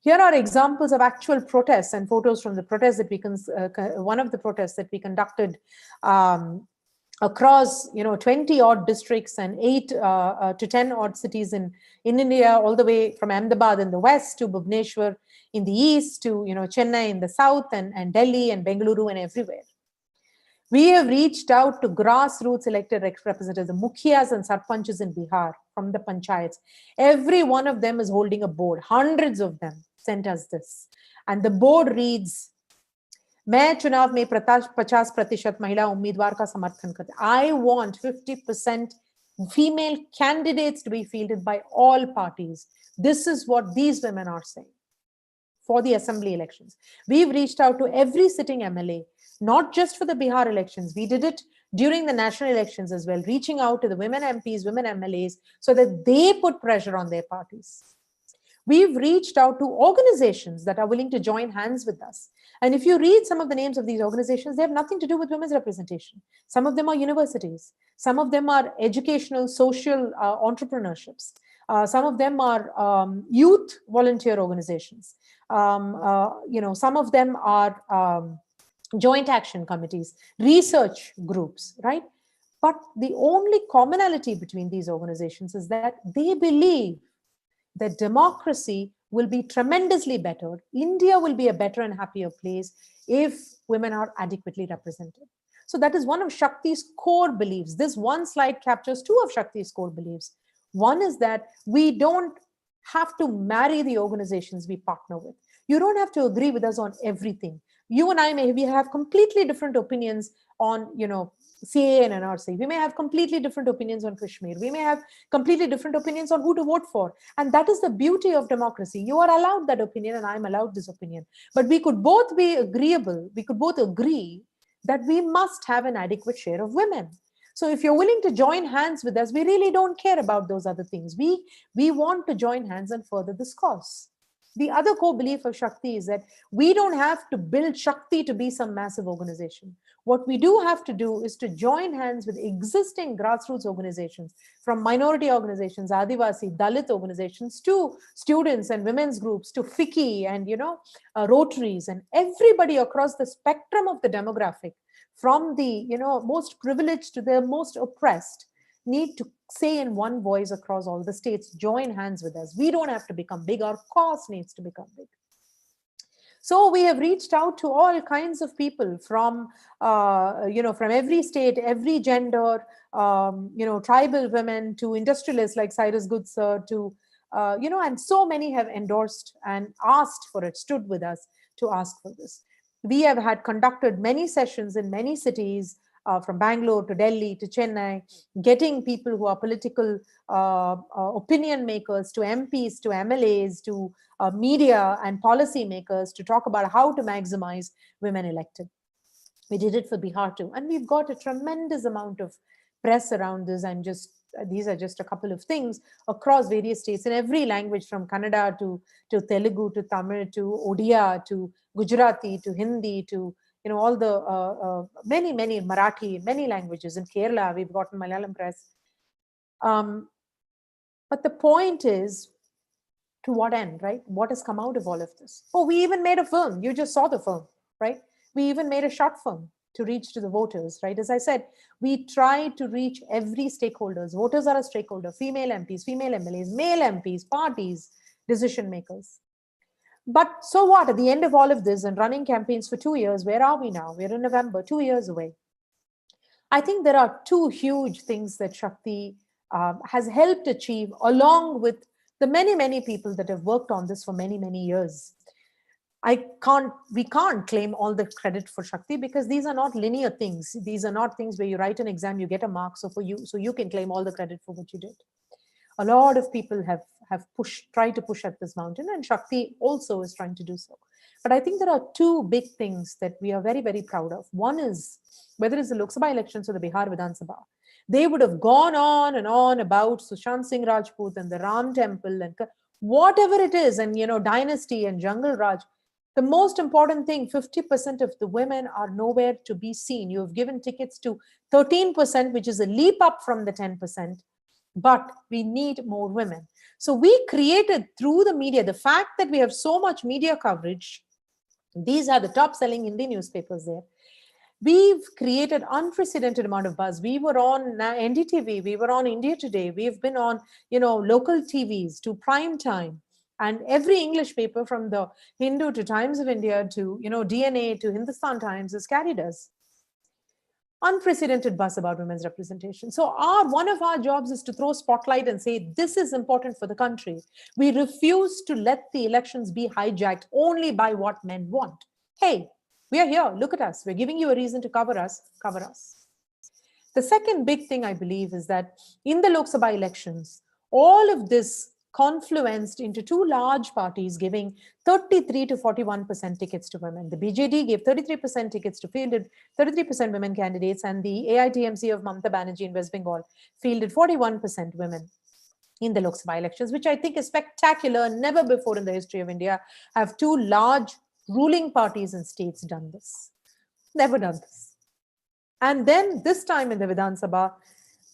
Here are examples of actual protests and photos from the protests that one of the protests that we conducted across 20 odd districts and 8 to 10 odd cities in India, all the way from Ahmedabad in the west to Bhubaneswar in the east to Chennai in the south and Delhi and Bengaluru and everywhere. We have reached out to grassroots elected representatives, the mukhias and sarpanchs in Bihar from the panchayats. Every one of them is holding a board. Hundreds of them sent us this. And the board reads, मैं चुनाव में 50% महिला उम्मीदवार का समर्थन करते. I want 50% female candidates to be fielded by all parties. This is what these women are saying for the assembly elections. We've reached out to every sitting MLA, not just for the Bihar elections. We did it during the national elections as well, reaching out to the women MPs, women MLAs, so that they put pressure on their parties. We've reached out to organizations that are willing to join hands with us. And if you read some of the names of these organizations, they have nothing to do with women's representation. Some of them are universities. Some of them are educational, social entrepreneurships. Some of them are youth volunteer organizations. Some of them are joint action committees, research groups, right? But the only commonality between these organizations is that they believe that democracy will be tremendously better. India will be a better and happier place if women are adequately represented. So that is one of Shakti's core beliefs. This one slide captures 2 of Shakti's core beliefs. One is that we don't have to marry the organizations we partner with. You don't have to agree with us on everything. You and I maybe have completely different opinions on, CAA and NRC. We may have completely different opinions on Kashmir. We may have completely different opinions on who to vote for. And that is the beauty of democracy. You are allowed that opinion and I'm allowed this opinion. But we could both be agreeable. We could both agree that we must have an adequate share of women. So if you're willing to join hands with us, we really don't care about those other things. We want to join hands and further this cause. The other core belief of Shakti is that we don't have to build Shakti to be some massive organization. What we do have to do is to join hands with existing grassroots organizations, from minority organizations, Adivasi, Dalit organizations, to students and women's groups, to FICCI and, Rotaries, and everybody across the spectrum of the demographic, from the, most privileged to the most oppressed, need to say in one voice across all the states, join hands with us. We don't have to become big. Our cause needs to become big. So we have reached out to all kinds of people from, from every state, every gender, tribal women to industrialists like Cyrus Goodsir, to, and so many have endorsed and asked for it, stood with us to ask for this. We have had conducted many sessions in many cities, from Bangalore to Delhi to Chennai, getting people who are political opinion makers, to MPs, to MLAs, to media and policy makers, to talk about how to maximize women elected. We did it for Bihar too, and we've got a tremendous amount of press around this. And these are just a couple of things across various states in every language, from Kannada to Telugu to Tamil to Odia to Gujarati to Hindi to all the many Marathi, many languages. In Kerala, we've gotten Malayalam press. But the point is, to what end, right? What has come out of all of this? Oh, we even made a film. You just saw the film, right? We even made a short film to reach to the voters, right? As I said, we try to reach every stakeholders. Voters are a stakeholder: female MPs, female MLAs, male MPs, parties, decision makers. But so what? At the end of all of this and running campaigns for 2 years, where are we now? We're in November, 2 years away. I think there are two huge things that Shakti has helped achieve, along with the many people that have worked on this for many years. We can't claim all the credit for Shakti, because these are not linear things. These are not things where you write an exam, you get a mark, so you can claim all the credit for what you did. A lot of people have tried to push at this mountain, and Shakti also is trying to do so. But I think there are two big things that we are very proud of. One is, whether it's the Lok Sabha elections or the Bihar Vidhan Sabha, they would have gone on and on about Sushant Singh Rajput and the Ram Temple and whatever it is, and dynasty and Jungle Raj. The most important thing, 50% of the women are nowhere to be seen. You have given tickets to 13%, which is a leap up from the 10%. But we need more women. So we created, through the media, the fact that we have so much media coverage. These are the top selling Hindi newspapers there. We've created unprecedented amount of buzz. We were on NDTV, we were on India Today, we've been on, local TVs to prime time, and every English paper, from the Hindu to Times of India to, DNA to Hindustan Times, has carried us. Unprecedented buzz about women's representation. So one of our jobs is to throw spotlight and say, this is important for the country. We refuse to let the elections be hijacked only by what men want. Hey, we are here. Look at us. We're giving you a reason to cover us. Cover us. The second big thing, I believe, is that in the Lok Sabha elections, all of this confluenced into two large parties giving 33 to 41% tickets to women. The BJD gave 33% tickets to fielded 33% women candidates, and the AITMC of Mamata Banerjee in West Bengal fielded 41% women in the Lok Sabha elections, which I think is spectacular. Never before in the history of India have two large ruling parties in states done this. Never done this. And then this time in the Vidhan Sabha,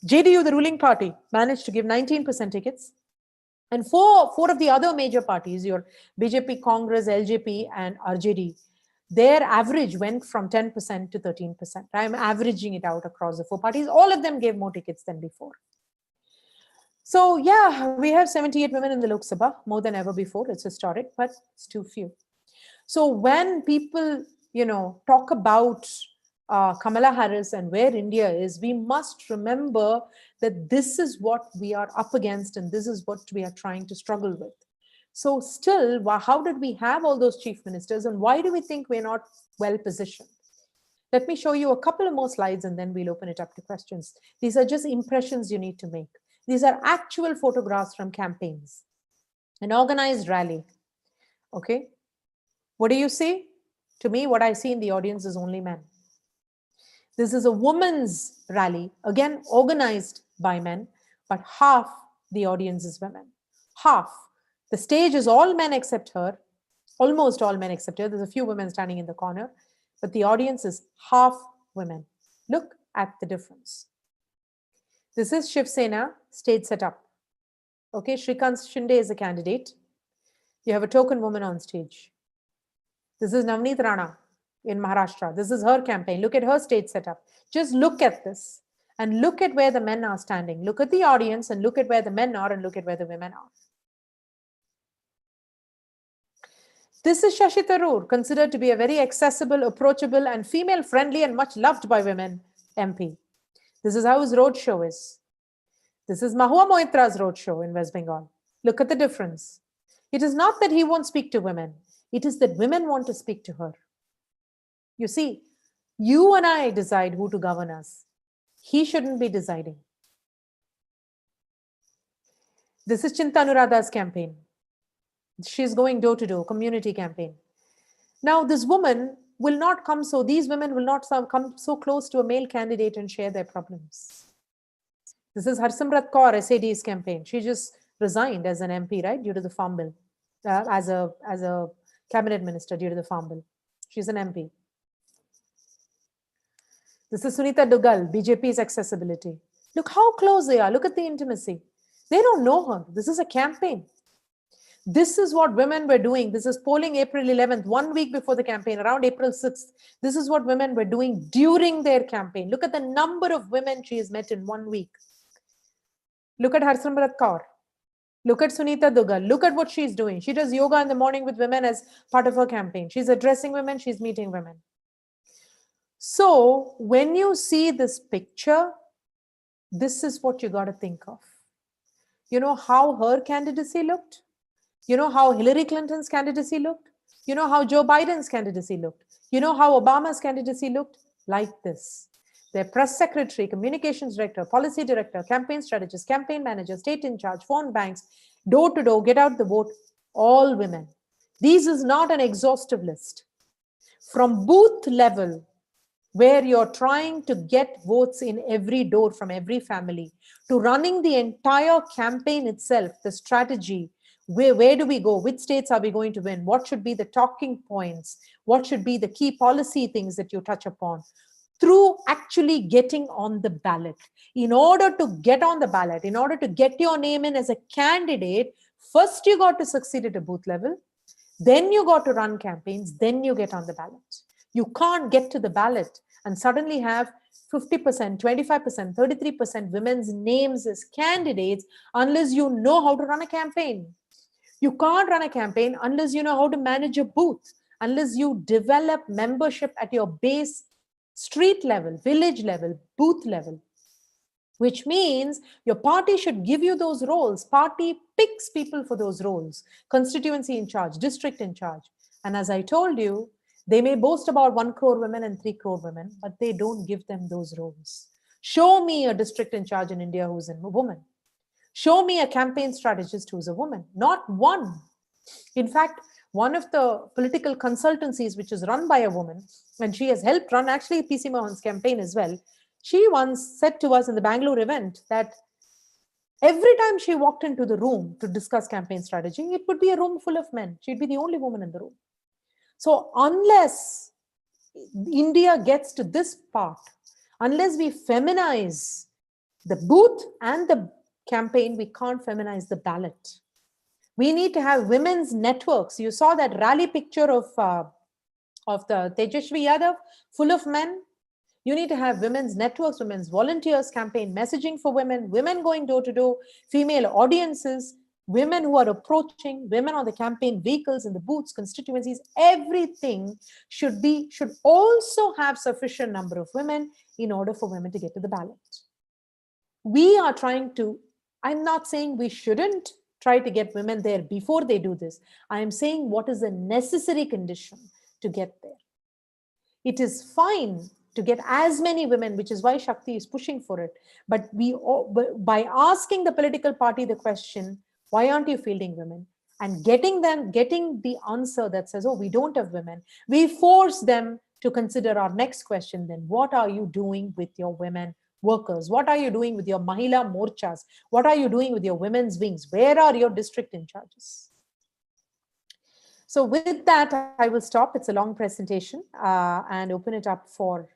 JDU, the ruling party, managed to give 19% tickets. And four of the other major parties, your BJP, Congress, LJP, and RJD, their average went from 10% to 13%. I'm averaging it out across the four parties. All of them gave more tickets than before. So yeah, we have 78 women in the Lok Sabha, more than ever before. It's historic, but it's too few. So when people, talk about Kamala Harris and where India is, we must remember that this is what we are up against, and this is what we are trying to struggle with. So still, how did we have all those chief ministers, and why do we think we're not well positioned? Let me show you a couple of more slides, and then we'll open it up to questions. These are just impressions you need to make. These are actual photographs from campaigns. An organized rally. Okay. What do you see? To me, what I see in the audience is only men. This is a women's rally, again organized by men, but half the audience is women. Half. The stage is all men except her, almost all men except her. There's a few women standing in the corner, but the audience is half women. Look at the difference. This is Shiv Sena stage setup. Okay, Shrikant Shinde is a candidate. You have a token woman on stage. This is Navneet Rana in Maharashtra. This is her campaign. Look at her stage setup. Just look at this and look at where the men are standing. Look at the audience and look at where the men are and look at where the women are. This is Shashi Tharoor, considered to be a very accessible, approachable, and female-friendly and much loved by women MP. This is how his roadshow is. This is Mahua Moitra's roadshow in West Bengal. Look at the difference. It is not that he won't speak to women. It is that women want to speak to her. You see, you and I decide who to govern us. He shouldn't be deciding. This is Chinta Anuradha's campaign. She's going door to door, community campaign. Now, this woman will not come these women will not come so close to a male candidate and share their problems. This is Harsimrat Kaur, SAD's campaign. She just resigned as an MP, right, due to the Farm Bill, as a cabinet minister due to the Farm Bill. She's an MP. This is Sunita Dugal, BJP's accessibility. Look how close they are. Look at the intimacy. They don't know her. This is a campaign. This is what women were doing. This is polling April 11th, 1 week before the campaign, around April 6th. This is what women were doing during their campaign. Look at the number of women she has met in 1 week. Look at Harsimrat Kaur. Look at Sunita Dugal. Look at what she's doing. She does yoga in the morning with women as part of her campaign. She's addressing women. She's meeting women. So when you see this picture, this is what you got to think of. You know how her candidacy looked? You know how Hillary Clinton's candidacy looked? You know how Joe Biden's candidacy looked? You know how Obama's candidacy looked? Like this. Their press secretary, communications director, policy director, campaign strategist, campaign manager, state in charge, phone banks, door to door, get out the vote, all women. This is not an exhaustive list. From booth level, where you're trying to get votes in every door from every family, to running the entire campaign itself, the strategy, where do we go? Which states are we going to win? What should be the talking points? What should be the key policy things that you touch upon? Through actually getting on the ballot. In order to get on the ballot, in order to get your name in as a candidate, first you got to succeed at a booth level, then you got to run campaigns, then you get on the ballot. You can't get to the ballot and suddenly have 50%, 25%, 33% women's names as candidates unless you know how to run a campaign. You can't run a campaign unless you know how to manage a booth, unless you develop membership at your base, street level, village level, booth level, which means your party should give you those roles. Party picks people for those roles, constituency in charge, district in charge. And as I told you, they may boast about 1 crore women and 3 crore women, but they don't give them those roles. Show me a district in charge in India who's a woman. Show me a campaign strategist who's a woman. Not one. In fact, one of the political consultancies, which is run by a woman, and she has helped run actually PC Mohan's campaign as well, she once said to us in the Bangalore event that every time she walked into the room to discuss campaign strategy, it would be a room full of men. She'd be the only woman in the room. So unless India gets to this part, unless we feminize the booth and the campaign, we can't feminize the ballot. We need to have women's networks. You saw that rally picture of the Tejashwi Yadav, full of men. You need to have women's networks, women's volunteers, campaign messaging for women, women going door to door, female audiences, women who are approaching, women on the campaign vehicles in the booths, constituencies. Everything should also have sufficient number of women in order for women to get to the ballot. We are trying to, I'm not saying we shouldn't try to get women there before they do this. I am saying what is a necessary condition to get there. It is fine to get as many women, which is why Shakti is pushing for it. But by asking the political party the question, why aren't you fielding women? And getting the answer that says, oh, we don't have women. We force them to consider our next question then. What are you doing with your women workers? What are you doing with your Mahila Morchas? What are you doing with your women's wings? Where are your district in charges? So with that, I will stop. It's a long presentation and open it up for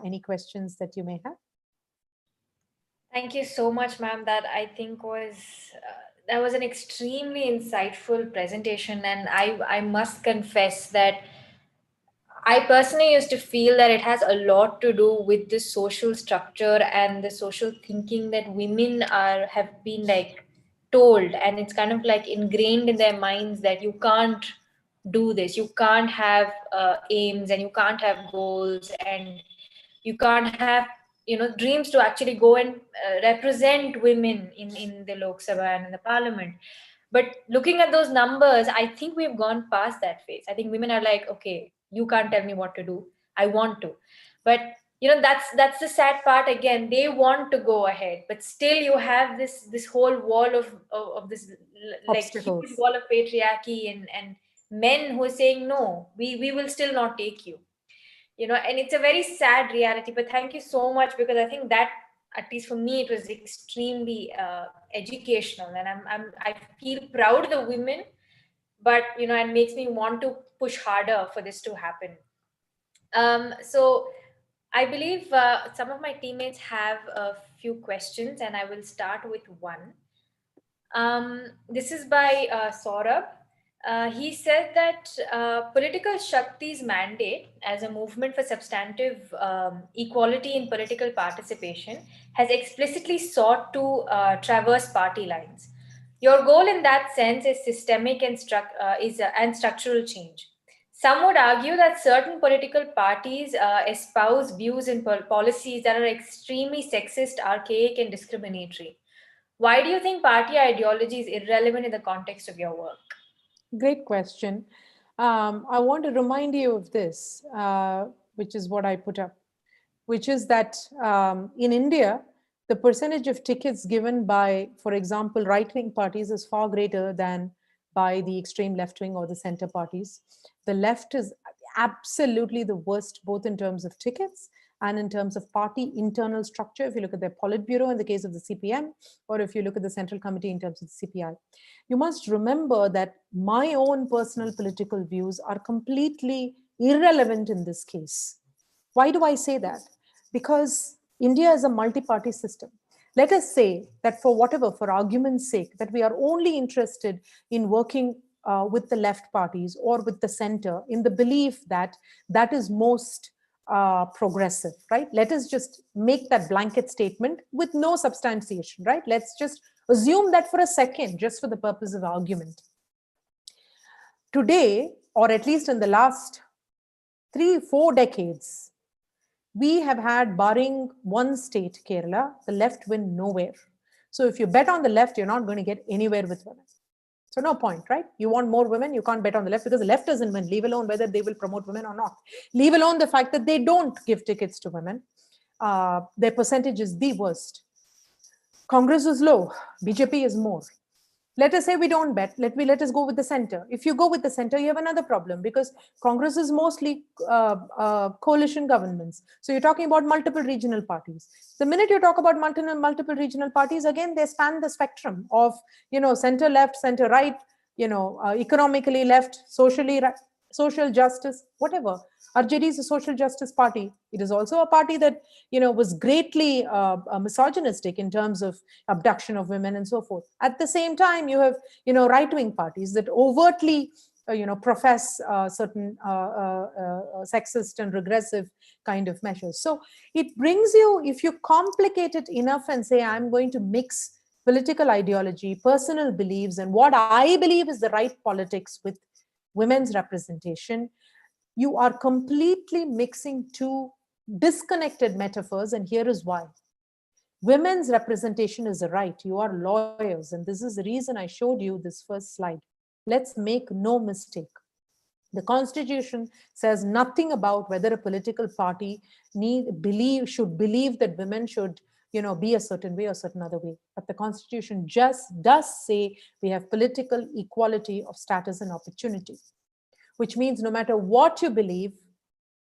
any questions that you may have. Thank you so much, ma'am. That I think was that was an extremely insightful presentation, and I must confess that I personally used to feel that it has a lot to do with the social structure and the social thinking that women have been like told, and it's kind of like ingrained in their minds that you can't do this, you can't have aims, and you can't have goals, and you can't have dreams to actually go and represent women in the Lok Sabha and in the parliament. But looking at those numbers, I think we've gone past that phase. I think women are like, okay, you can't tell me what to do, I want to. But that's the sad part. Again, they want to go ahead, but still you have this whole wall of this like huge wall of patriarchy and men who are saying no, we will still not take you. And it's a very sad reality. But thank you so much, because I think that, at least for me, it was extremely educational, and I feel proud of the women, but it makes me want to push harder for this to happen. So I believe some of my teammates have a few questions, and I will start with one. This is by Saurabh. He said that Political Shakti's mandate as a movement for substantive equality in political participation has explicitly sought to traverse party lines. Your goal in that sense is systemic and structural change. Some would argue that certain political parties espouse views and policies that are extremely sexist, archaic, and discriminatory. Why do you think party ideology is irrelevant in the context of your work? Great question. I want to remind you of this, which is what I put up, which is that in India, the percentage of tickets given by, for example, right-wing parties is far greater than by the extreme left-wing or the center parties. The left is absolutely the worst, both in terms of tickets and in terms of party internal structure. If you look at their Politburo in the case of the CPM, or if you look at the Central Committee in terms of the CPI, you must remember that my own personal political views are completely irrelevant in this case. Why do I say that? Because India is a multi-party system. Let us say that for argument's sake, that we are only interested in working with the left parties or with the center in the belief that that is most progressive, right? Let us just make that blanket statement with no substantiation, right? Let's just assume that for a second, just for the purpose of argument. Today, or at least in the last 3-4 decades, we have had, barring one state, Kerala, the left win nowhere. So if you bet on the left, you're not going to get anywhere with women. So no point, right? You want more women, you can't bet on the left because the left doesn't win, leave alone whether they will promote women or not. Leave alone the fact that they don't give tickets to women. Their percentage is the worst. Congress is low, BJP is more. Let us say we don't bet, let us go with the center. If you go with the center, you have another problem because Congress is mostly coalition governments. So you're talking about multiple regional parties. The minute you talk about multiple regional parties, again, they span the spectrum of, center left, center right, economically left, socially right, social justice, whatever. RJD is a social justice party. It is also a party that, was greatly misogynistic in terms of abduction of women and so forth. At the same time, you have, right-wing parties that overtly, profess certain sexist and regressive kind of measures. So it brings you, if you complicate it enough and say, I'm going to mix political ideology, personal beliefs, and what I believe is the right politics with women's representation, you are completely mixing two disconnected metaphors, and here is why. Women's representation is a right. You are lawyers, and this is the reason I showed you this first slide. Let's make no mistake. The Constitution says nothing about whether a political party should believe that women should, be a certain way or certain other way. But the Constitution just does say we have political equality of status and opportunity, which means no matter what you believe,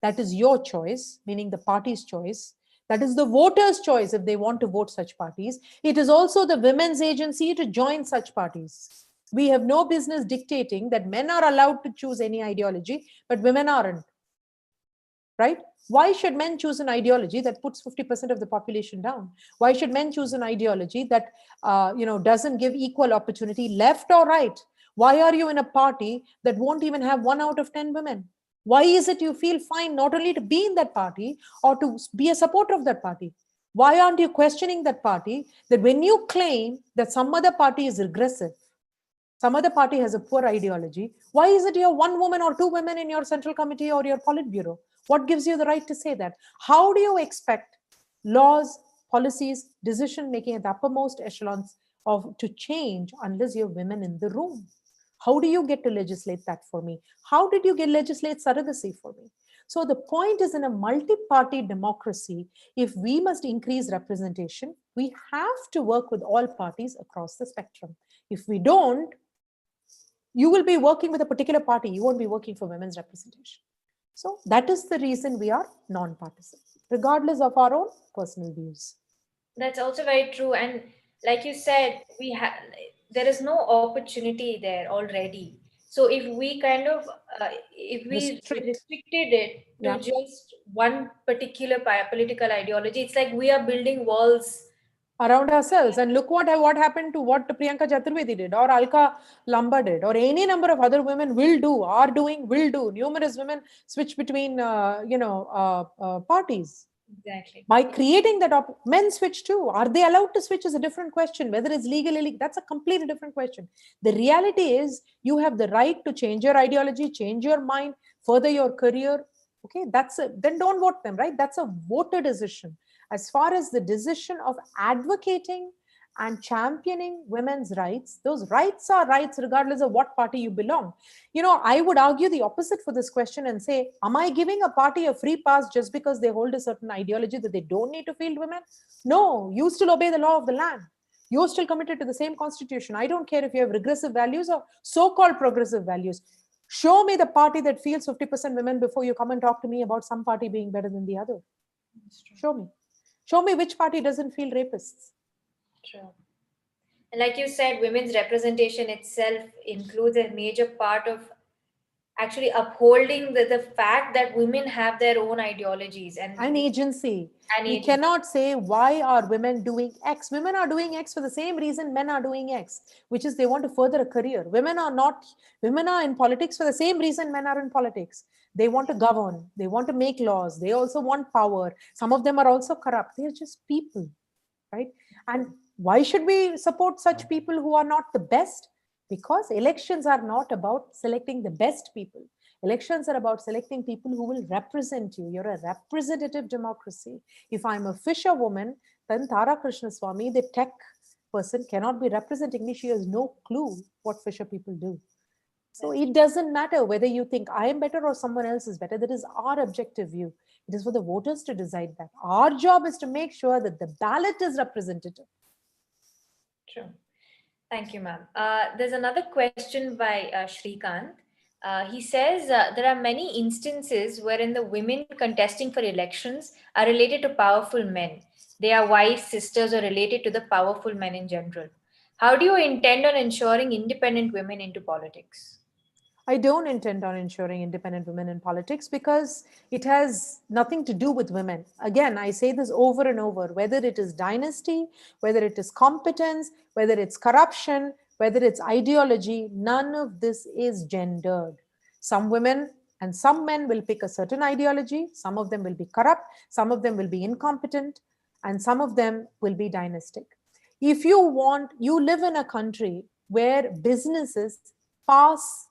That is your choice, meaning the party's choice. That is the voters' choice if they want to vote such parties. It is also the women's agency to join such parties. We have no business dictating that men are allowed to choose any ideology, but women aren't. Right? Why should men choose an ideology that puts 50% of the population down? Why should men choose an ideology that doesn't give equal opportunity, left or right? Why are you in a party that won't even have 1 out of 10 women? Why is it you feel fine not only to be in that party or to be a supporter of that party? Why aren't you questioning that party that when you claim that some other party is regressive, some other party has a poor ideology, why is it you're 1 woman or 2 women in your central committee or your Politburo? What gives you the right to say that? How do you expect laws, policies, decision making at the uppermost echelons to change unless you have women in the room? How do you get to legislate that for me? How did you legislate surrogacy for me? So the point is, in a multi-party democracy, if we must increase representation, we have to work with all parties across the spectrum. If we don't, you will be working with a particular party. You won't be working for women's representation. So that is the reason we are non-partisan, regardless of our own personal views. That's also very true. And like you said, there is no opportunity there already. So if we kind of, if we restricted it to just one particular political ideology, it's like we are building walls around ourselves. And look what happened to what Priyanka Chaturvedi did, or Alka Lamba did, or any number of other women will do, are doing, will do. Numerous women switch between, parties. Exactly. By creating that, men switch too. Are they allowed to switch is a different question. Whether it's legal, illegal, that's a completely different question. The reality is you have the right to change your ideology, change your mind, further your career. Okay, then don't vote them, right? That's a voter decision. As far as the decision of advocating and championing women's rights, those rights are rights regardless of what party you belong. I would argue the opposite for this question and say, am I giving a party a free pass just because they hold a certain ideology that they don't need to field women? No, you still obey the law of the land. You're still committed to the same constitution. I don't care if you have regressive values or so-called progressive values. Show me the party that fields 50% women before you come and talk to me about some party being better than the other. Show me. Show me which party doesn't feel rapists. True. And like you said, women's representation itself includes a major part of actually upholding the fact that women have their own ideologies and agency. We cannot say, why are women doing X? Women are doing X for the same reason men are doing X, which is they want to further a career. Women are in politics for the same reason men are in politics. They want to govern. They want to make laws. They also want power. Some of them are also corrupt. They're just people, right? And why should we support such people who are not the best? Because elections are not about selecting the best people. Elections are about selecting people who will represent you. You're a representative democracy. If I'm a fisherwoman, then Tara Krishnaswamy, the tech person, cannot be representing me. She has no clue what fisher people do. So it doesn't matter whether you think I am better or someone else is better. That is our objective view. It is for the voters to decide that. Our job is to make sure that the ballot is representative. True. Thank you, ma'am. There's another question by Shrikant. He says there are many instances wherein the women contesting for elections are related to powerful men. They are wives, sisters, or related to the powerful men in general. How do you intend on ensuring independent women into politics? I don't intend on ensuring independent women in politics because it has nothing to do with women. Again, I say this over and over, whether it is dynasty, whether it is competence, whether it's corruption, whether it's ideology, none of this is gendered. Some women and some men will pick a certain ideology. Some of them will be corrupt. Some of them will be incompetent. And some of them will be dynastic. If you live in a country where businesses pass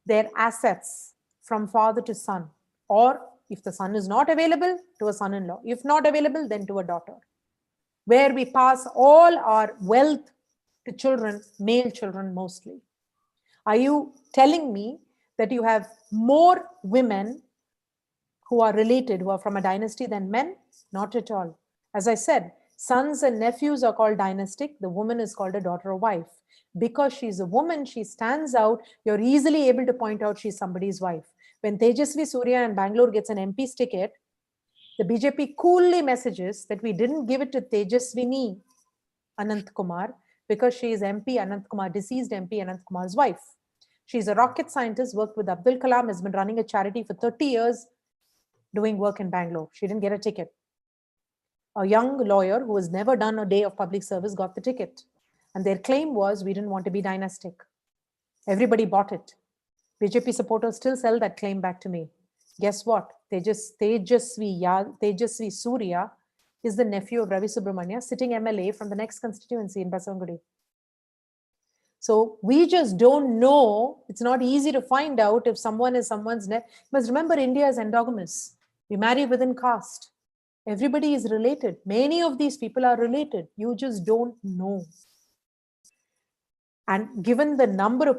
their assets from father to son, or if the son is not available, to a son-in-law. If not available, then to a daughter. Where we pass all our wealth to children, male children mostly. Are you telling me that you have more women who are related, who are from a dynasty than men? Not at all. As I said, sons and nephews are called dynastic. The woman is called a daughter or wife. Because she's a woman, she stands out. You're easily able to point out she's somebody's wife. When Tejasvi Surya in Bangalore gets an MP's ticket, the BJP coolly messages that we didn't give it to Tejaswini Anant Kumar because she is MP Anant Kumar, deceased MP Anant Kumar's wife. She's a rocket scientist, worked with Abdul Kalam, has been running a charity for 30 years, doing work in Bangalore. She didn't get a ticket. A young lawyer who has never done a day of public service got the ticket. And their claim was, we didn't want to be dynastic. Everybody bought it. BJP supporters still sell that claim back to me. Guess what? Tejasvi Surya is the nephew of Ravi Subramanya, sitting MLA from the next constituency in Basavangudi. So we just don't know. It's not easy to find out if someone is someone's nephew. You must remember, India is endogamous. We marry within caste. Everybody is related. Many of these people are related. You just don't know. And given the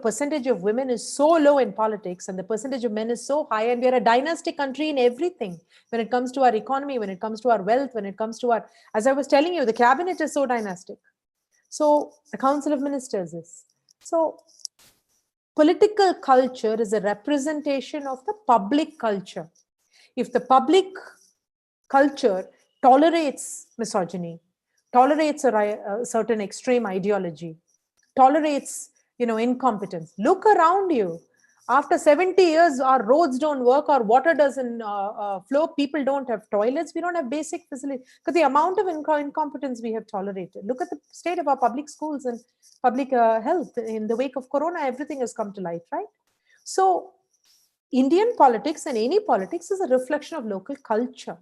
percentage of women is so low in politics and the percentage of men is so high, and we are a dynastic country in everything, when it comes to our economy, when it comes to our wealth, when it comes to our, as I was telling you, the cabinet is so dynastic. So the Council of Ministers is. So political culture is a representation of the public culture. If the public culture tolerates misogyny, tolerates a certain extreme ideology, tolerates, incompetence. Look around you. After 70 years, our roads don't work, our water doesn't flow, people don't have toilets, we don't have basic facilities. Because the amount of incompetence we have tolerated. Look at the state of our public schools and public health. In the wake of Corona, everything has come to light, right? So Indian politics and any politics is a reflection of local culture.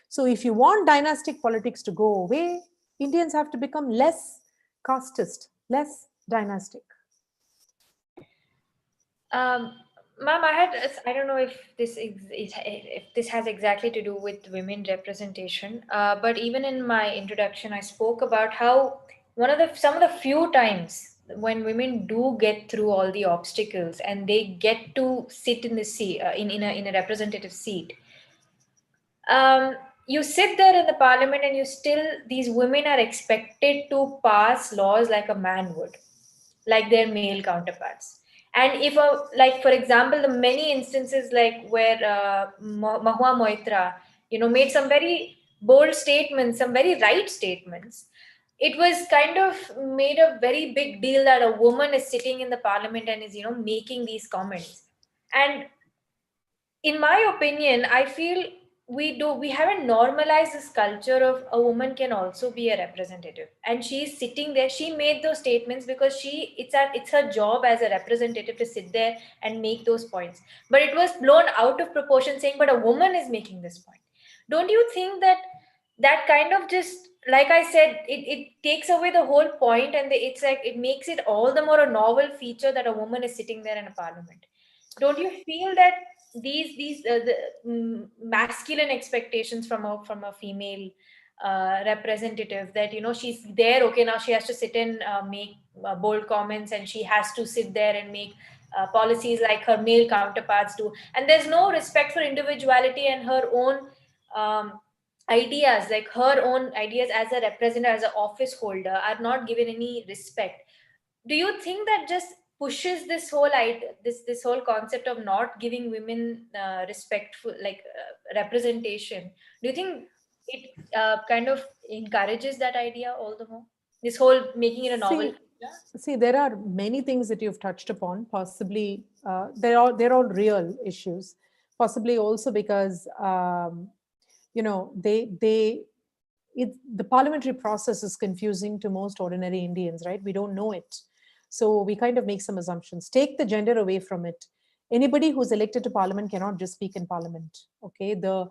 So if you want dynastic politics to go away, Indians have to become less casteist, less dynastic. Ma'am, I don't know if this has exactly to do with women representation, but even in my introduction, I spoke about how some of the few times when women do get through all the obstacles and they get to sit in the seat, in a representative seat. You sit there in the parliament and these women are expected to pass laws like a man would, like their male counterparts. And for example, the many instances like where Mahua Moitra, made some very bold statements, some very right statements. It was kind of made a very big deal that a woman is sitting in the parliament and is, making these comments. And in my opinion, I feel we haven't normalized this culture of a woman can also be a representative, and she's sitting there. She made those statements because it's her job as a representative to sit there and make those points, but it was blown out of proportion, saying but a woman is making this point. Don't you think that kind of, just like I said, it takes away the whole point, and it's like it makes it all the more a novel feature that a woman is sitting there in a parliament? Don't you feel that the masculine expectations from a female representative, that she's there, okay, now she has to sit and make bold comments, and she has to sit there and make policies like her male counterparts do, and there's no respect for individuality and her own ideas, like her own ideas as a representative, as an office holder, are not given any respect? Do you think that just pushes this whole this whole concept of not giving women respectful representation? Do you think it kind of encourages that idea all the more, this whole making it a novel feature? See, there are many things that you've touched upon. Possibly they're all real issues, possibly also because the parliamentary process is confusing to most ordinary Indians, right? We don't know it. So we kind of make some assumptions. Take the gender away from it. Anybody who's elected to parliament cannot just speak in parliament. Okay, the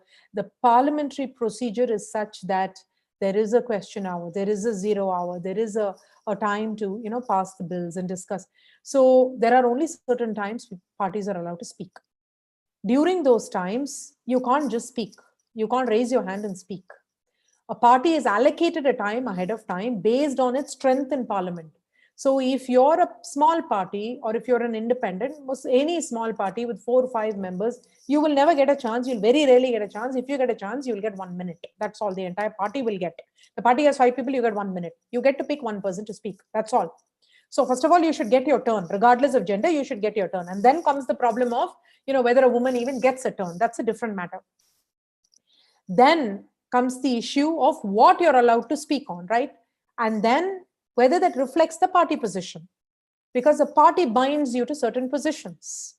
parliamentary procedure is such that there is a question hour, there is a 0 hour, there is a time to pass the bills and discuss. So there are only certain times parties are allowed to speak. During those times, you can't just speak. You can't raise your hand and speak. A party is allocated a time ahead of time based on its strength in parliament. So if you're a small party, or if you're an independent, any small party with 4 or 5 members, you will never get a chance. You'll very rarely get a chance. If you get a chance, you'll get 1 minute. That's all the entire party will get. The party has 5 people, you get 1 minute. You get to pick one person to speak. That's all. So first of all, you should get your turn. Regardless of gender, you should get your turn. And then comes the problem of, whether a woman even gets a turn. That's a different matter. Then comes the issue of what you're allowed to speak on, right? And then whether that reflects the party position, because the party binds you to certain positions.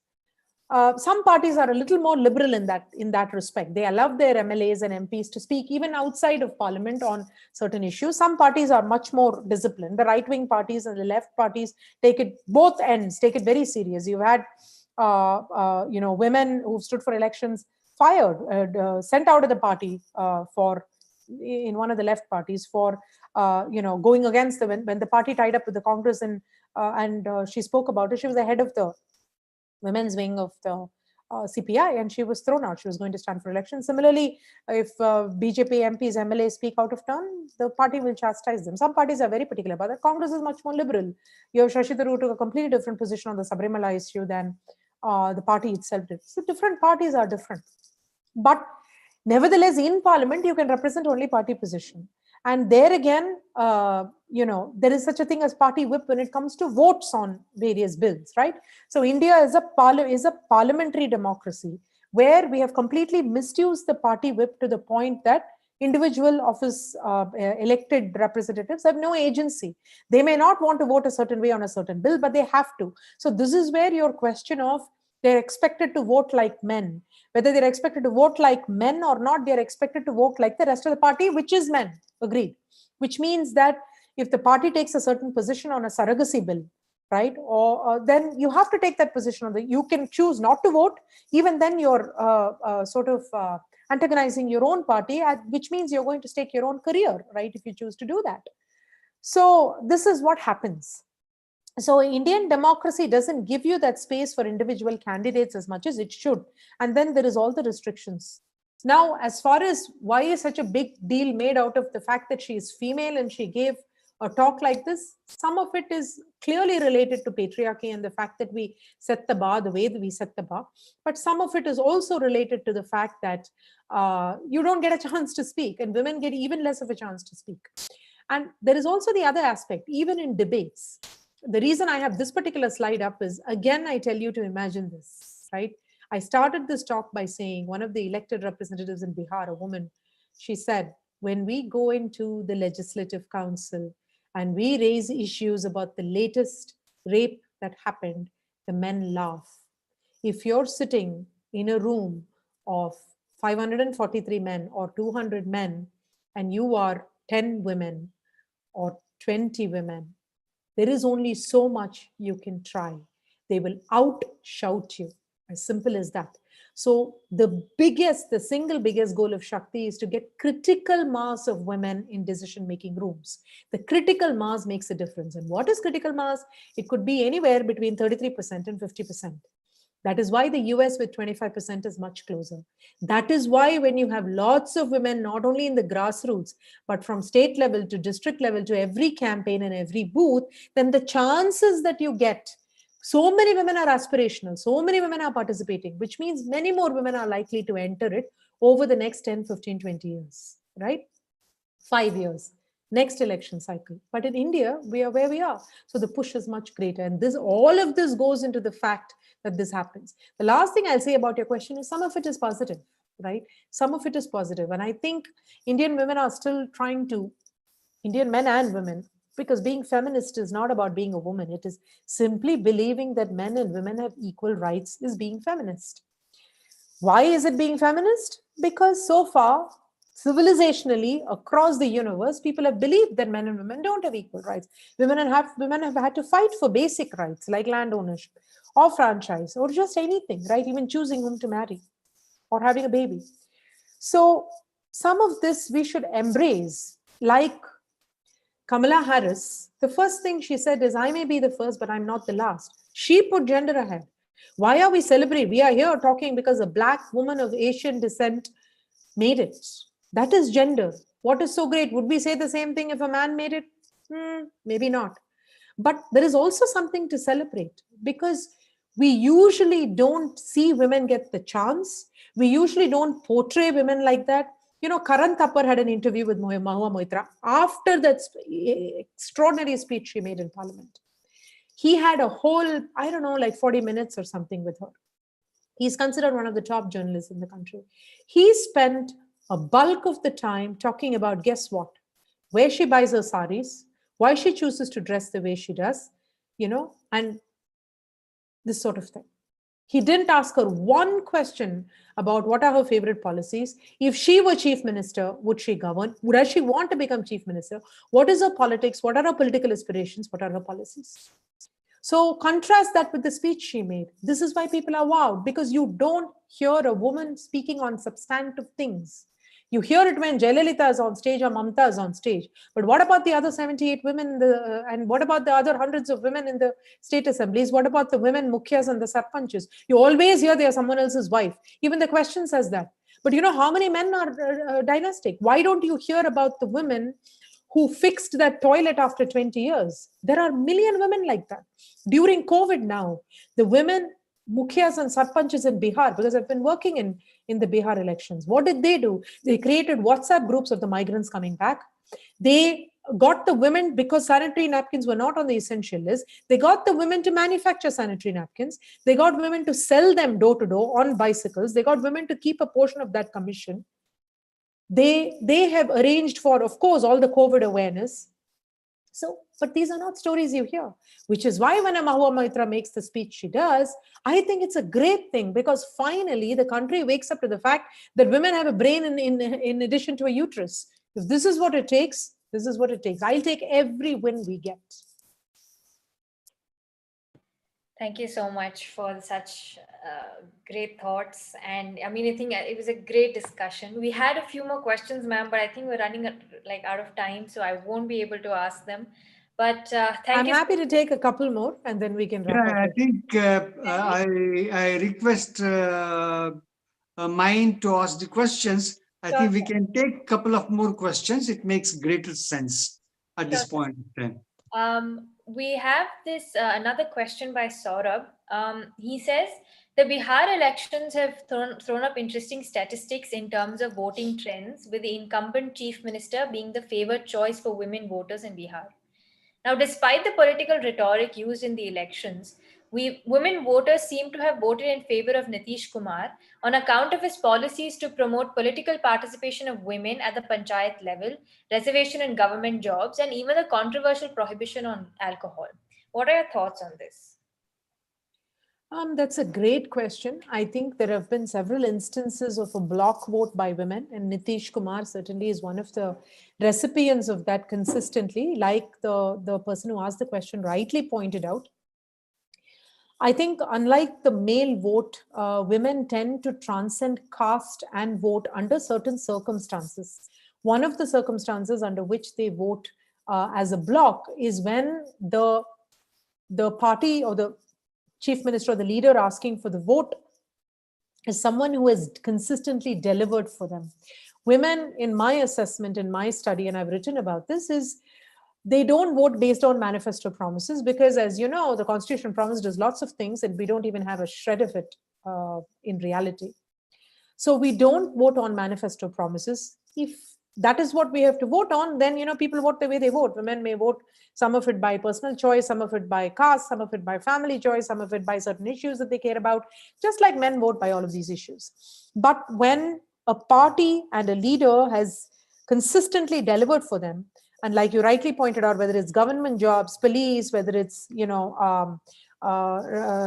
Some parties are a little more liberal in that respect. They allow their MLAs and MPs to speak even outside of parliament on certain issues. Some parties are much more disciplined. The right-wing parties and the left parties both ends take it very serious. You've had women who stood for elections fired, sent out of the party in one of the left parties for going against when the party tied up with the Congress and she spoke about it. She was the head of the women's wing of the CPI, and she was thrown out. She was going to stand for election. Similarly, if BJP MPs, MLAs speak out of turn, the party will chastise them. Some parties are very particular about that. Congress is much more liberal. You have Shashi Tharoor took a completely different position on the Sabrimala issue than the party itself did. So different parties are different. But nevertheless, in parliament, you can represent only party position. And there again, there is such a thing as party whip when it comes to votes on various bills, right? So India is a parliamentary democracy where we have completely misused the party whip to the point that individual office elected representatives have no agency. They may not want to vote a certain way on a certain bill, but they have to. So this is where your question of they're expected to vote like men. Whether they're expected to vote like men or not, they're expected to vote like the rest of the party, which is men. Agreed. Which means that if the party takes a certain position on a surrogacy bill, right, or then you have to take that position you can choose not to vote. Even then you're antagonizing your own party, which means you're going to stake your own career, right, if you choose to do that. So this is what happens. So Indian democracy doesn't give you that space for individual candidates as much as it should. And then there is all the restrictions. Now, as far as why is such a big deal made out of the fact that she is female and she gave a talk like this, some of it is clearly related to patriarchy and the fact that we set the bar the way that we set the bar. But some of it is also related to the fact that you don't get a chance to speak, and women get even less of a chance to speak. And there is also the other aspect, even in debates. The reason I have this particular slide up is, again, I tell you to imagine this, right? I started this talk by saying one of the elected representatives in Bihar, a woman, she said, when we go into the Legislative Council and we raise issues about the latest rape that happened, the men laugh. If you're sitting in a room of 543 men or 200 men and you are 10 women or 20 women, there is only so much you can try. They will out-shout you, as simple as that. So the single biggest goal of Shakti is to get critical mass of women in decision-making rooms. The critical mass makes a difference. And what is critical mass? It could be anywhere between 33% and 50%. That is why the US with 25% is much closer. That is why when you have lots of women, not only in the grassroots, but from state level to district level to every campaign and every booth, then the chances that you get, so many women are aspirational, so many women are participating, which means many more women are likely to enter it over the next 10, 15, 20 years, right? 5 years. Next election cycle. But in India, we are where we are. So the push is much greater. And all of this goes into the fact that this happens. The last thing I'll say about your question is some of it is positive, right? Some of it is positive. And I think Indian women are still Indian men and women, because being feminist is not about being a woman. It is simply believing that men and women have equal rights is being feminist. Why is it being feminist? Because so far, civilizationally, across the universe, people have believed that men and women don't have equal rights. Women have had to fight for basic rights like land ownership or franchise or just anything, right? Even choosing whom to marry or having a baby. So some of this we should embrace. Like Kamala Harris, the first thing she said is, I may be the first, but I'm not the last. She put gender ahead. Why are we celebrating? We are here talking because a Black woman of Asian descent made it. That is gender. What is so great? Would we say the same thing if a man made it? Maybe not. But there is also something to celebrate, because we usually don't see women get the chance. We usually don't portray women like that. You know, Karan Thapar had an interview with Mahua Moitra after that extraordinary speech she made in Parliament. He had a whole, I don't know, like 40 minutes or something with her. He's considered one of the top journalists in the country. He spent a bulk of the time talking about, guess what? Where she buys her saris, why she chooses to dress the way she does, and this sort of thing. He didn't ask her one question about what are her favorite policies. If she were chief minister, would she govern? Does she want to become chief minister? What is her politics? What are her political aspirations? What are her policies? So contrast that with the speech she made. This is why people are wowed, because you don't hear a woman speaking on substantive things. You hear it when Jayalalitha is on stage or Mamta is on stage. But what about the other 78 women and what about the other hundreds of women in the state assemblies? What about the women mukhyas and the sarpanches? You always hear they are someone else's wife. Even the question says that. But you know how many men are dynastic? Why don't you hear about the women who fixed that toilet after 20 years? There are a million women like that. During COVID now, the women mukhyas and sarpanches in Bihar, because I've been working in the Bihar elections, what did they do? They created WhatsApp groups of the migrants coming back. They got the women, because sanitary napkins were not on the essential list, they got the women to manufacture sanitary napkins. They got women to sell them door to door on bicycles. They got women to keep a portion of that commission. They have arranged for, of course, all the COVID awareness. So, but these are not stories you hear, which is why when Mahua Maitra makes the speech she does, I think it's a great thing, because finally the country wakes up to the fact that women have a brain in addition to a uterus. If this is what it takes, this is what it takes. I'll take every win we get. Thank you so much for such great thoughts. And I mean, I think it was a great discussion. We had a few more questions, ma'am, but I think we're running out of time, so I won't be able to ask them. But I'm happy to take a couple more, and then we can wrap up. I think I request mine to ask the questions. I think we can take a couple of more questions. It makes greater sense at this point in time. We have this another question by Saurabh. He says, the Bihar elections have thrown up interesting statistics in terms of voting trends, with the incumbent chief minister being the favored choice for women voters in Bihar. Now, despite the political rhetoric used in the elections, women voters seem to have voted in favor of Nitish Kumar on account of his policies to promote political participation of women at the panchayat level, reservation in government jobs, and even the controversial prohibition on alcohol. What are your thoughts on this? That's a great question. I think there have been several instances of a block vote by women, and Nitish Kumar certainly is one of the recipients of that consistently, like the person who asked the question rightly pointed out. I think unlike the male vote, women tend to transcend caste and vote under certain circumstances. One of the circumstances under which they vote as a block is when the party or the chief minister or the leader asking for the vote is someone who has consistently delivered for them. Women, in my assessment, in my study, and I've written about this, is they don't vote based on manifesto promises, because as you know, the Constitution promises lots of things and we don't even have a shred of it in reality. So we don't vote on manifesto promises. If that is what we have to vote on, then people vote the way they vote. Women may vote some of it by personal choice, some of it by caste, some of it by family choice, some of it by certain issues that they care about, just like men vote by all of these issues. But when a party and a leader has consistently delivered for them, and like you rightly pointed out, whether it's government jobs, police, whether it's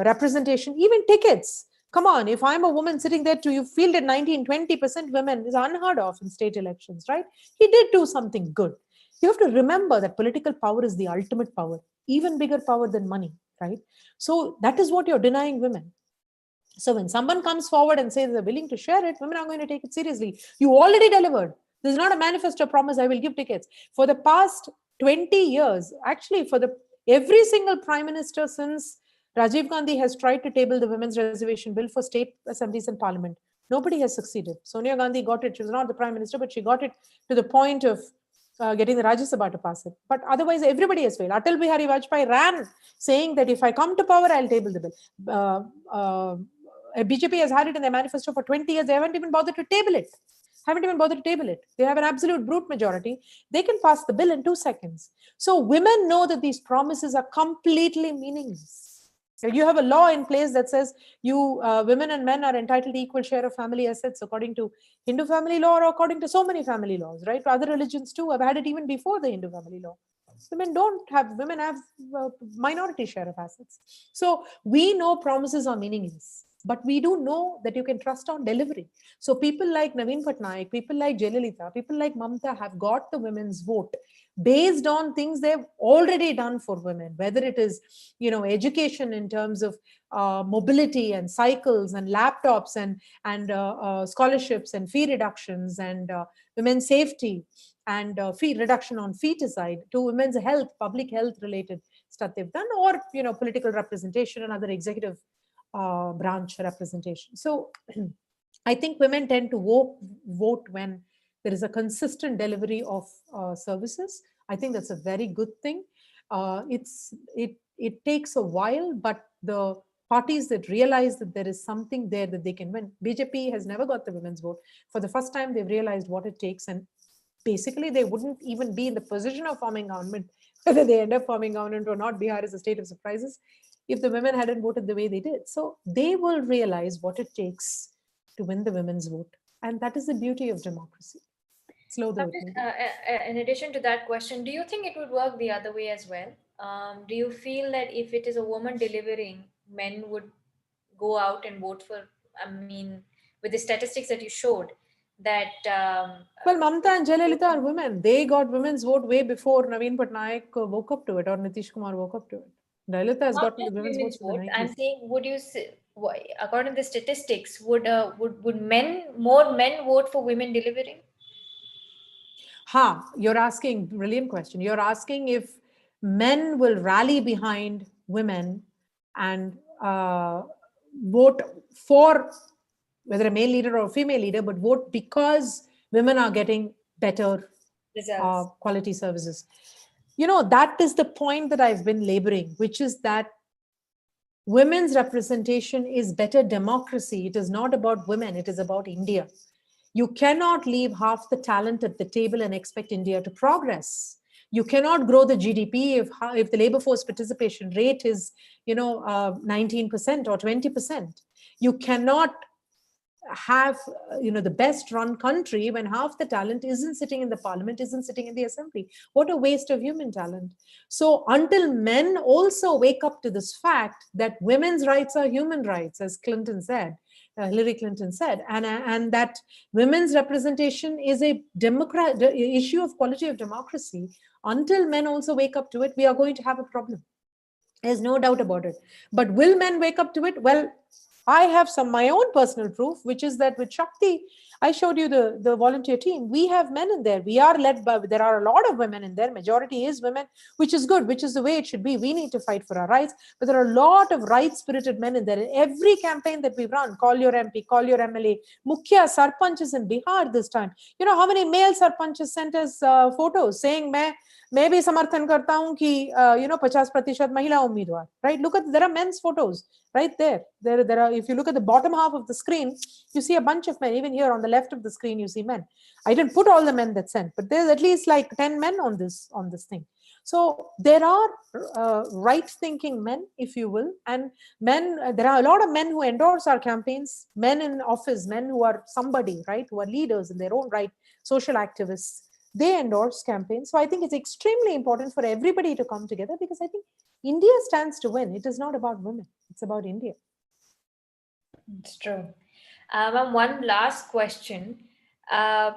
representation, even tickets. Come on, if I'm a woman sitting there you fielded 19-20% women is unheard of in state elections, right? He did do something good. You have to remember that political power is the ultimate power, even bigger power than money, right? So that is what you're denying women. So when someone comes forward and says they're willing to share it, women are going to take it seriously. You already delivered. This is not a manifesto promise, I will give tickets. For the past 20 years, actually every single prime minister since Rajiv Gandhi has tried to table the women's reservation bill for state assemblies and parliament. Nobody has succeeded. Sonia Gandhi got it. She was not the prime minister, but she got it to the point of getting the Rajya Sabha to pass it. But otherwise, everybody has failed. Atal Bihari Vajpayee ran saying that if I come to power, I'll table the bill. BJP has had it in their manifesto for 20 years. They haven't even bothered to table it. Haven't even bothered to table it. They have an absolute brute majority. They can pass the bill in 2 seconds. So women know that these promises are completely meaningless. You have a law in place that says women and men are entitled to equal share of family assets according to Hindu family law or according to so many family laws, right? Other religions too have had it even before the Hindu family law. Women have minority share of assets. So we know promises are meaningless, but we do know that you can trust on delivery. So people like Naveen Patnaik, people like Jayalalitha, people like Mamta have got the women's vote based on things they've already done for women, whether it is, education in terms of mobility and cycles and laptops and scholarships and fee reductions and women's safety and fee reduction on feticide to women's health, public health related stuff they've done, or political representation and other executive branch representation. So I think women tend to vote when there is a consistent delivery of services. I think that's a very good thing. It takes a while, but the parties that realize that there is something there that they can win. BJP has never got the women's vote. For the first time, they've realized what it takes, and basically they wouldn't even be in the position of forming government, whether they end up forming government or not. Bihar is a state of surprises if the women hadn't voted the way they did. So they will realize what it takes to win the women's vote. And that is the beauty of democracy. Slow though it may be. In addition to that question, do you think it would work the other way as well? Do you feel that if it is a woman delivering, men would go out and vote for, with the statistics that you showed, that... well, Mamta and Jayalalitha are women. They got women's vote way before Naveen Patnaik woke up to it, or Nitish Kumar woke up to it. Jayalalitha has gotten the women's votes in the 90s. I'm saying, would you say, according to the statistics, would more men vote for women delivering? You're asking, brilliant question. You're asking if men will rally behind women and vote for whether a male leader or a female leader, but vote because women are getting better quality services. That is the point that I've been laboring, which is that women's representation is better democracy. It is not about women. It is about India. You cannot leave half the talent at the table and expect India to progress. You cannot grow the GDP if the labor force participation rate is, 19% or 20%. You cannot have, the best run country when half the talent isn't sitting in the parliament, isn't sitting in the assembly. What a waste of human talent. So until men also wake up to this fact that women's rights are human rights, as Hillary Clinton said, and that women's representation is a issue of quality of democracy, until men also wake up to it, we are going to have a problem. There's no doubt about it. But will men wake up to it? Well, I have my own personal proof, which is that with Shakti, I showed you the volunteer team. We have men in there. We are led by, there are a lot of women in there. Majority is women, which is good, which is the way it should be. We need to fight for our rights. But there are a lot of right-spirited men in there. In every campaign that we run, call your MP, call your MLA, Mukhya Sarpanches in Bihar this time. How many male Sarpanches sent us photos saying, मैं भी समर्थन करता हूं कि 50% महिला उम्मीदवार, right? Look at, there are men's photos right there. There are, if you look at the bottom half of the screen, you see a bunch of men. Even here on the left of the screen, you see men. I didn't put all the men that sent, but there's at least like 10 men on this thing. So there are right-thinking men, if you will, and men. There are a lot of men who endorse our campaigns, men in office, men who are somebody, right, who are leaders in their own right, social activists. They endorse campaigns. So I think it's extremely important for everybody to come together, because I think India stands to win. It is not about women. It's about India. It's true. One last question. I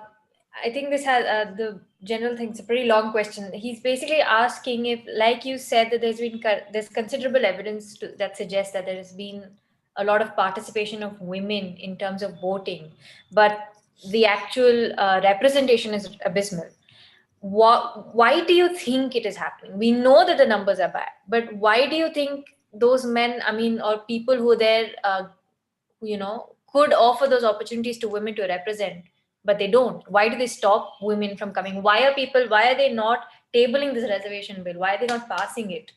think this has the general thing. It's a pretty long question. He's basically asking if, like you said, that there's considerable evidence that suggests that there has been a lot of participation of women in terms of voting, but the actual representation is abysmal. Why do you think it is happening? We know that the numbers are bad, but why do you think those men, or people who are there, could offer those opportunities to women to represent, but they don't? Why do they stop women from coming? Why are they not tabling this reservation bill? Why are they not passing it?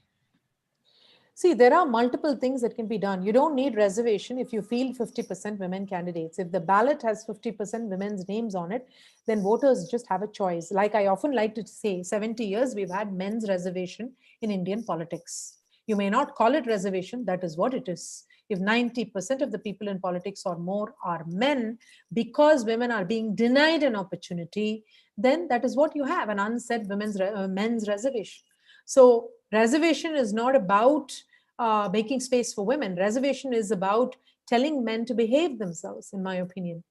See, there are multiple things that can be done. You don't need reservation if you field 50% women candidates. If the ballot has 50% women's names on it, then voters just have a choice. Like I often like to say, 70 years we've had men's reservation in Indian politics. You may not call it reservation, that is what it is. If 90% of the people in politics or more are men, because women are being denied an opportunity, then that is what you have, an unsaid men's reservation. So reservation is not about making space for women. Reservation is about telling men to behave themselves, in my opinion.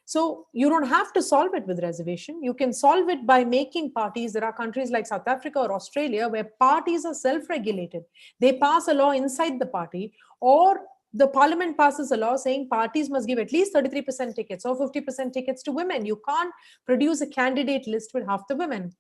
So you don't have to solve it with reservation. You can solve it by making parties. There are countries like South Africa or Australia where parties are self-regulated. They pass a law inside the party, or the parliament passes a law saying parties must give at least 33% tickets or 50% tickets to women. You can't produce a candidate list with half the women.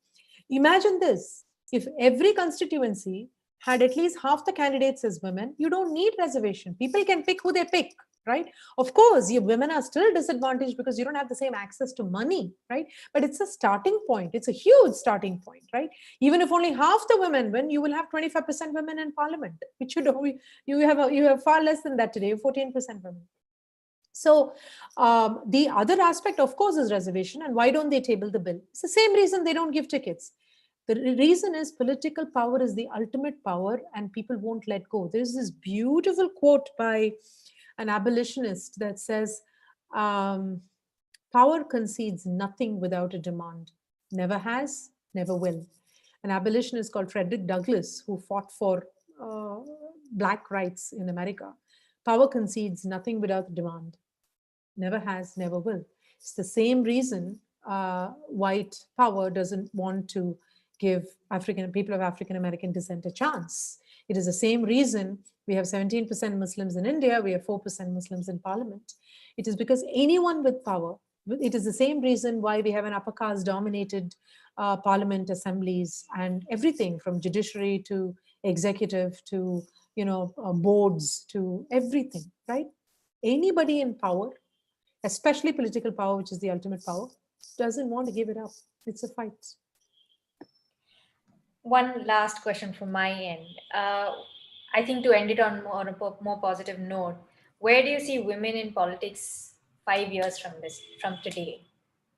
Imagine this. If every constituency had at least half the candidates as women, you don't need reservation. People can pick who they pick, right? Of course, women are still disadvantaged because you don't have the same access to money, right? But it's a starting point. It's a huge starting point, right? Even if only half the women win, you will have 25% women in parliament, which you have far less than that today, 14% women. So the other aspect, of course, is reservation. And why don't they table the bill? It's the same reason they don't give tickets. The reason is political power is the ultimate power and people won't let go. There's this beautiful quote by an abolitionist that says, power concedes nothing without a demand. Never has, never will. An abolitionist called Frederick Douglass, who fought for Black rights in America. Power concedes nothing without a demand. Never has, never will. It's the same reason white power doesn't want to give people of African American descent a chance. It is the same reason we have 17% Muslims in India, we have 4% Muslims in parliament. It is because anyone with power, it is the same reason why we have an upper caste dominated parliament assemblies and everything from judiciary to executive to boards to everything, right? Anybody in power, especially political power, which is the ultimate power, doesn't want to give it up. It's a fight. One last question from my end. I think to end it on a more positive note, where do you see women in politics 5 years from today?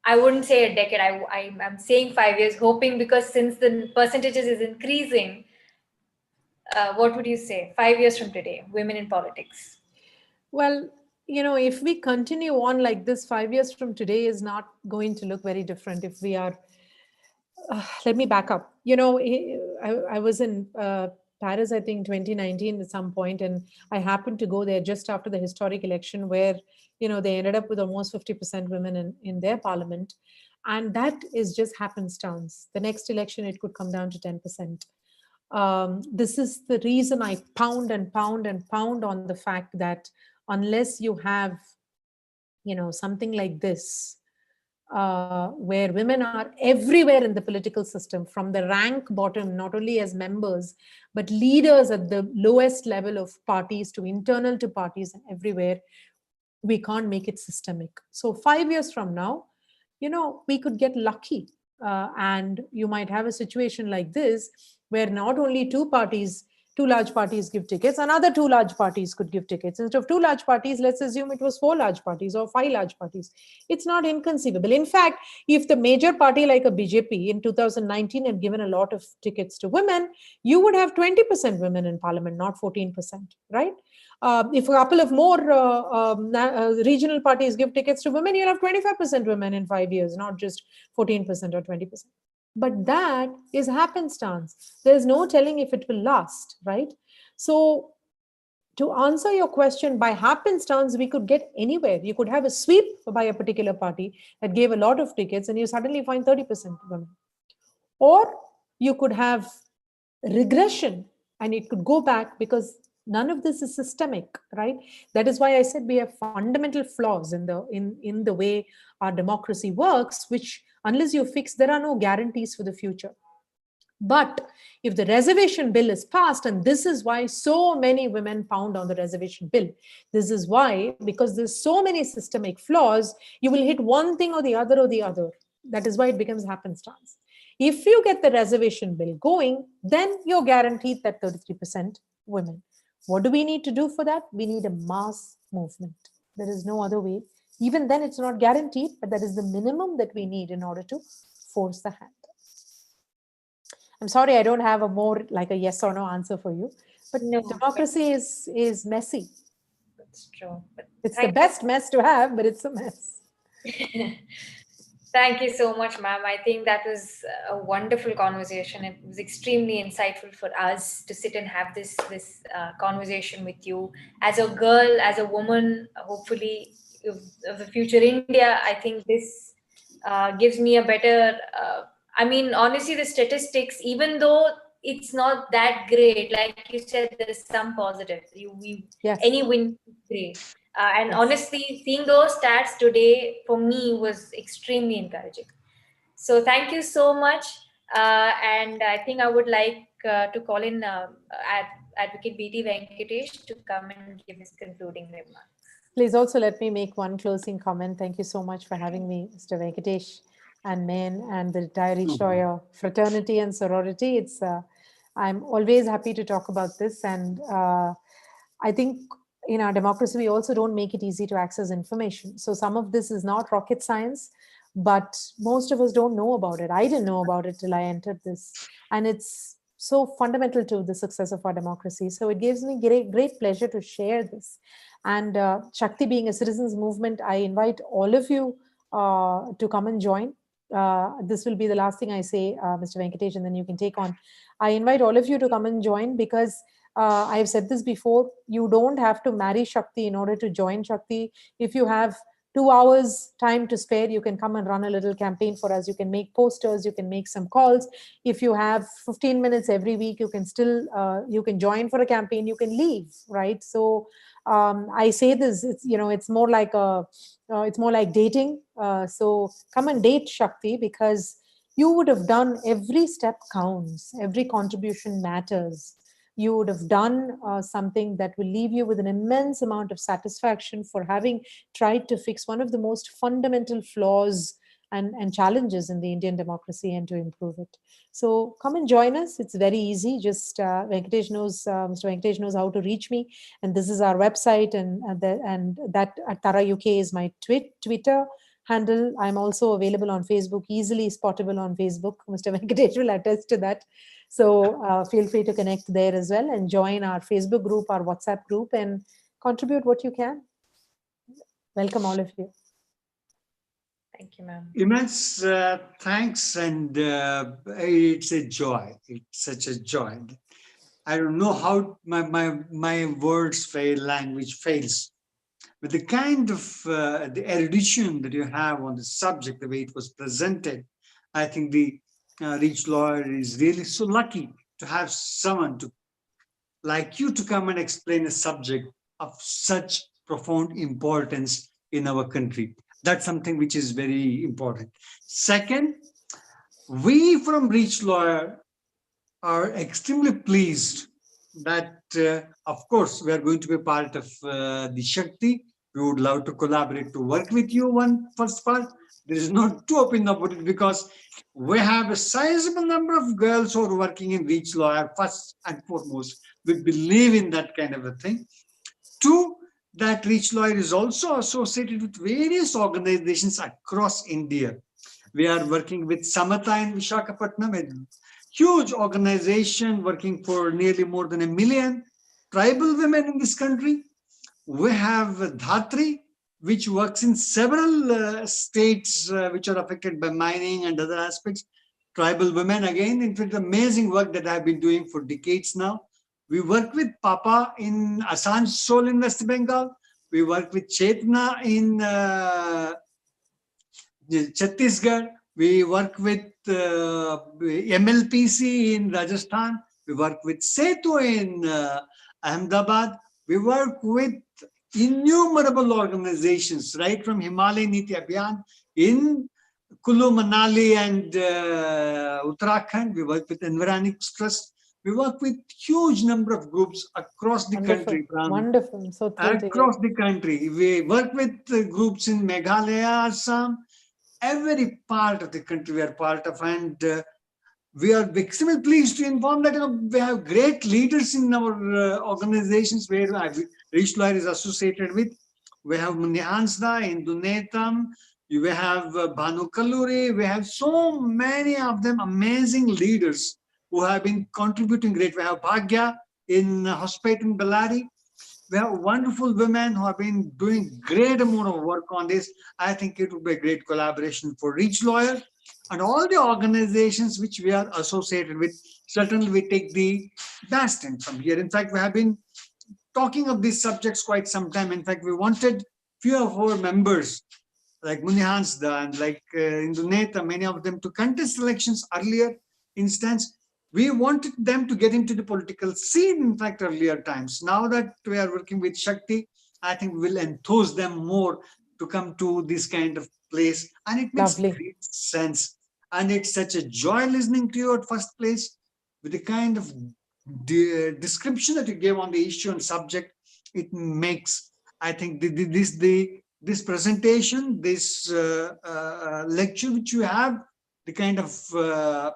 I wouldn't say a decade. I'm saying 5 years, hoping, because since the percentages is increasing, what would you say 5 years from today, women in politics? Well, if we continue on like this, 5 years from today is not going to look very different. If we are, let me back up. I was in Paris, I think 2019 at some point, and I happened to go there just after the historic election where, they ended up with almost 50% women in their parliament. And that is just happenstance. The next election, it could come down to 10%. This is the reason I pound and pound and pound on the fact that unless you have, something like this, where women are everywhere in the political system, from the rank bottom, not only as members, but leaders at the lowest level of parties to internal to parties and everywhere, we can't make it systemic. So 5 years from now, we could get lucky. And you might have a situation like this, where not only two large parties give tickets, another two large parties could give tickets. Instead of two large parties, let's assume it was 4 large parties or 5 large parties. It's not inconceivable. In fact, if the major party like a BJP in 2019 had given a lot of tickets to women, you would have 20% women in parliament, not 14%, right? If a couple of more regional parties give tickets to women, you'll have 25% women in 5 years, not just 14% or 20%. But that is happenstance. There's no telling if it will last, right? So to answer your question, by happenstance, we could get anywhere. You could have a sweep by a particular party that gave a lot of tickets and you suddenly find 30% women. Or you could have regression and it could go back, because none of this is systemic, right? That is why I said we have fundamental flaws in the way our democracy works, which unless you fix, there are no guarantees for the future. But if the reservation bill is passed, and this is why so many women pound on the reservation bill, this is why, because there's so many systemic flaws, you will hit one thing or the other or the other. That is why it becomes happenstance. If you get the reservation bill going, then you're guaranteed that 33% women. What do we need to do for that? We need a mass movement. There is no other way. Even then, it's not guaranteed, but that is the minimum that we need in order to force the hand. I'm sorry, I don't have a more like a yes or no answer for you, but No, democracy is messy. That's true. But It's the best mess to have, but it's a mess. Thank you so much, ma'am. I think that was a wonderful conversation. It was extremely insightful for us to sit and have this conversation with you. As a girl, as a woman, hopefully of the future India, I think this gives me a better. I mean, honestly, the statistics, even though it's not that great, like you said, there is some positive. Yes. Any win is great. And Yes. honestly, seeing those stats today for me was extremely encouraging. So thank you so much. And I think I would like to call in Advocate B.T. Venkatesh to come and give his concluding remarks. Please also let me make one closing comment. Thank you so much for having me, Mr. Venkatesh and Main and the entire ReachLawyer fraternity and sorority. I'm always happy to talk about this. And I think in our democracy, we also don't make it easy to access information. So some of this is not rocket science, but most of us don't know about it. I didn't know about it till I entered this. And it's so fundamental to the success of our democracy. So it gives me great pleasure to share this. And Shakti being a citizens movement, I invite all of you to come and join. This will be the last thing I say, Mr. Venkatesh, and then you can take on. I invite all of you to come and join because I have said this before, you don't have to marry Shakti in order to join Shakti. If you have 2 hours time to spare, you can come and run a little campaign for us. You can make posters, you can make some calls. If you have 15 minutes every week, you can still, you can join for a campaign, you can leave, right? So I say this, it's more like it's more like dating. So come and date Shakti because you would have done every step counts, every contribution matters. You would have done something that will leave you with an immense amount of satisfaction for having tried to fix one of the most fundamental flaws and challenges in the Indian democracy and to improve it. So come and join us. It's very easy. Just Mr. Venkatesh knows how to reach me. And this is our website and that Tara UK is my Twitter handle. I'm also available on Facebook, easily spottable on Facebook. Mr. Venkatesh will attest to that. So feel free to connect there as well and join our Facebook group, our WhatsApp group, and contribute what you can. Welcome all of you. Thank you, ma'am. Immense thanks, and it's a joy. It's such a joy. I don't know how my words fail, language fails. But the kind of the erudition that you have on the subject, the way it was presented, I think the ReachLawyer is really so lucky to have someone like you to come and explain a subject of such profound importance in our country. That's something which is very important. Second, we from ReachLawyer are extremely pleased that, of course, we are going to be part of the Shakti. We would love to collaborate to work with you. First part, there is no two opinion about it because we have a sizable number of girls who are working in ReachLawyer, first and foremost. We believe in that kind of a thing. Two, that ReachLawyer is also associated with various organizations across India. We are working with Samatha in Visakhapatnam, a huge organization working for nearly more than 1 million tribal women in this country. We have Dhatri, which works in several states which are affected by mining and other aspects. Tribal women, again, in fact, amazing work that I've been doing for decades now. We work with Papa in Asansol in West Bengal. We work with Chetna in Chhattisgarh. We work with MLPC in Rajasthan. We work with Setu in Ahmedabad. We work with innumerable organizations, right from Himalayan Niti Abhiyan in Kulu, Manali and Uttarakhand. We work with Environics Trust. We work with huge number of groups across the country. Wonderful. So across the country. We work with groups in Meghalaya, Assam, every part of the country we are part of. And we are extremely pleased to inform that we have great leaders in our organizations where ReachLawyer is associated with. We have Munyansda, Indunetam, we have Bhanu Kalluri, we have so many of them amazing leaders who have been contributing great. We have Bhagya in Hospital in Bellary. We have wonderful women who have been doing great amount of work on this. I think it would be a great collaboration for ReachLawyer and all the organizations which we are associated with. Certainly we take the best in from here. In fact, we have been talking of these subjects quite some time. In fact, we wanted few of our members like Munihansda and like Induneta, many of them to contest elections earlier instance. We wanted them to get into the political scene, in fact, earlier times. Now that we are working with Shakti, I think we will enthuse them more to come to this kind of place. And it makes great sense. And it's such a joy listening to you at first place with the kind of description that you gave on the issue and subject. It makes, I think, this presentation, this lecture which you have, the kind of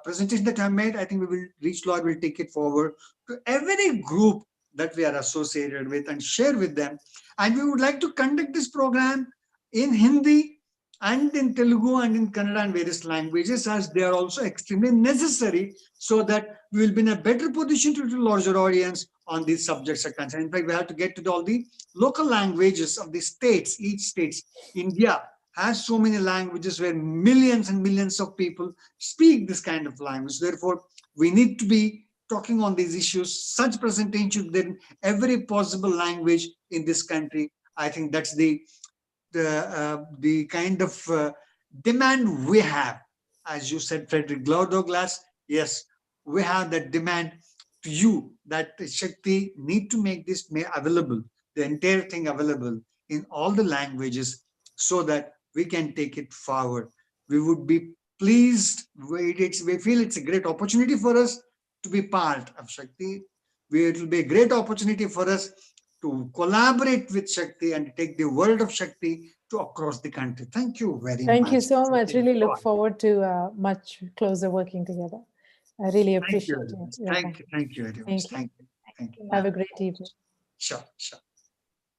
presentation that I made, I think ReachLawyer will take it forward to every group that we are associated with and share with them. And we would like to conduct this program in Hindi and in Telugu and in Kannada and various languages, as they are also extremely necessary, so that we will be in a better position to a larger audience on these subjects are concerned. In fact, we have to get to all the local languages of the states, each states. India has so many languages where millions and millions of people speak this kind of language. Therefore, we need to be talking on these issues. Such presentation in every possible language in this country. I think that's the kind of demand we have. As you said, Frederick Douglass, yes, we have that demand to you that Shakti need to make this available, the entire thing available in all the languages, so that we can take it forward. We would be pleased. We feel it's a great opportunity for us to be part of Shakti. It will be a great opportunity for us to collaborate with Shakti and take the word of Shakti to across the country. Thank you very much. Thank you so much. Really look forward to much closer working together. I really appreciate it. Thank you very much. Thank you. Have a great evening. Sure.